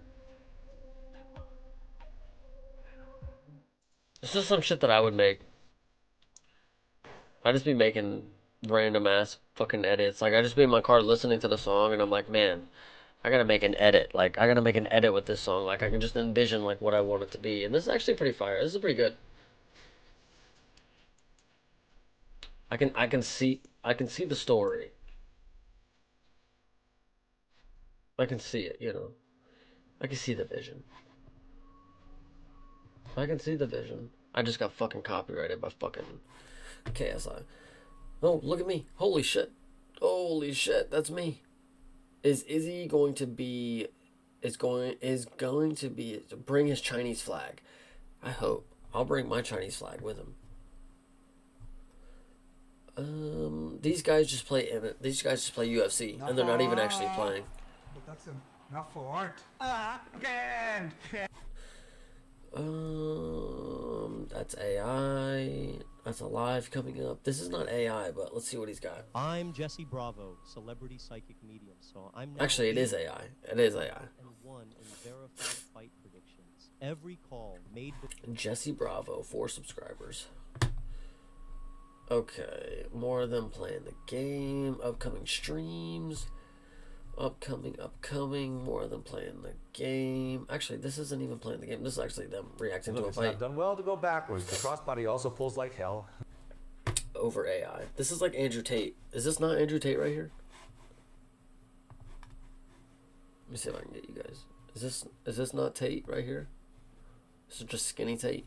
This is some shit that I would make. I just be making random ass fucking edits. Like I just be in my car listening to the song and I'm like, man, I gotta make an edit. Like I gotta make an edit with this song. Like I can just envision like what I want it to be. And this is actually pretty fire. This is pretty good. I can see the story. I can see it, you know. I can see the vision. I can see the vision. I just got fucking copyrighted by fucking KSI. Oh, look at me. Holy shit. Holy shit, that's me. Is Izzy going to be going to bring his Chinese flag? I hope. I'll bring my Chinese flag with him. These guys just play UFC and they're not even actually playing. But that's enough for art. That's AI. That's a live coming up. This is not AI, but let's see what he's got. I'm Jesse Bravo, celebrity psychic medium. So I'm now Actually, it is AI. It is AI. And won in verified fight predictions. Every call made. Jesse Bravo, 4 subscribers. Okay, more of them playing the game. Upcoming streams. Upcoming. More of them playing the game. Actually, this isn't even playing the game. This is actually them reacting to a It's fight not done well to go backwards. The crossbody also pulls like hell. over AI. This is like Andrew Tate. Is this not Andrew Tate right here? Let me see if I can get you guys. Is this not Tate right here? This is just skinny Tate.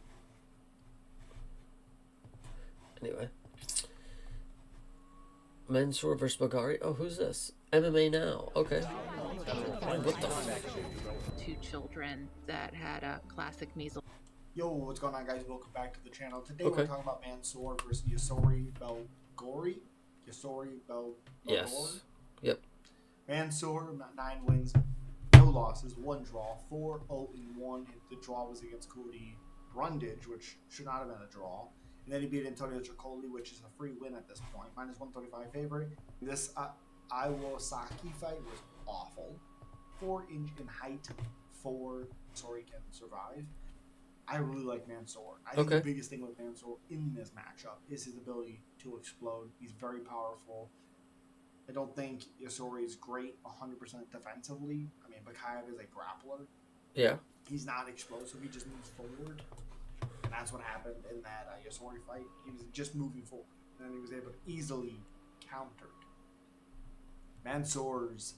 Anyway. Mansoor versus Bagari. Oh, who's this? MMA Now. Okay. What the fuck? 2 children that had a classic measles. Yo, what's going on, guys? Welcome back to the channel. Today Okay. we're talking about Mansoor versus Yasori Belgori. Yasori Belgor. Yes. Yep. Mansoor, 9 wins, no losses, 1 draw, 4-0-1. The draw was against Cody Brundage, which should not have been a draw. And then he beat Antonio Tricoli, which is a free win at this point. Minus 135 favorite. This Iwasaki fight was awful. 4-inch in height, 4 Sorry can survive. I really like Mansoor. I think the biggest thing with Mansoor in this matchup is his ability to explode. He's very powerful. I don't think Yasori is great 100% defensively. I mean, Bakayev is a grappler. Yeah. He's not explosive. He just moves forward. And that's what happened in that Yasori fight. He was just moving forward. And he was able to easily counter. Mansoor's,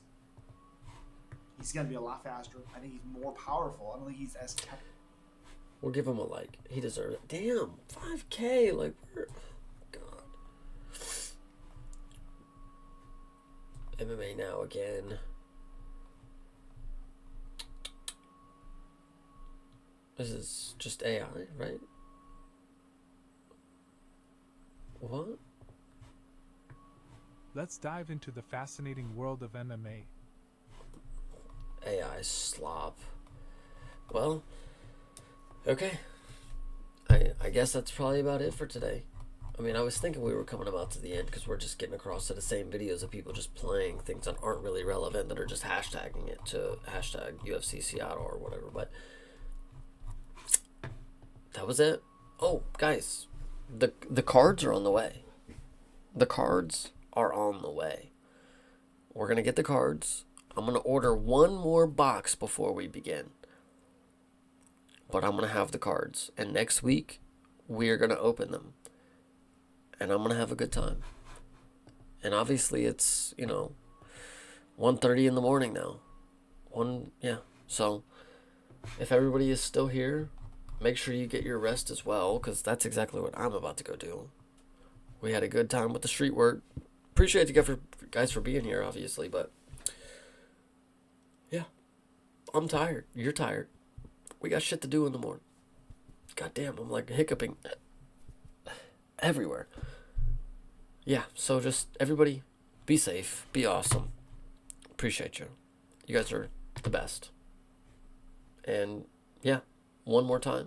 he's going to be a lot faster. I think he's more powerful. I don't think he's as technical. We'll give him a like. He deserves it. Damn, 5K. Like, God. MMA Now again. This is just AI, right? What? Let's dive into the fascinating world of MMA. AI slop. Well, okay. I guess that's probably about it for today. I mean, I was thinking we were coming about to the end because we're just getting across to the same videos of people just playing things that aren't really relevant, that are just hashtagging it to hashtag UFC Seattle or whatever, but that was it. Oh, guys, the cards are on the way. The cards are on the way. We're going to get the cards. I'm going to order 1 more box before we begin. But I'm going to have the cards. And next week, we are going to open them. And I'm going to have a good time. And obviously, it's, 1:30 in the morning now. So, if everybody is still here, make sure you get your rest as well, because that's exactly what I'm about to go do. We had a good time with the street work. Appreciate you guys for being here, obviously, but yeah, I'm tired. You're tired. We got shit to do in the morning. God damn, I'm like hiccuping everywhere. Yeah, so just everybody be safe, be awesome. Appreciate you. You guys are the best. And yeah, one more time.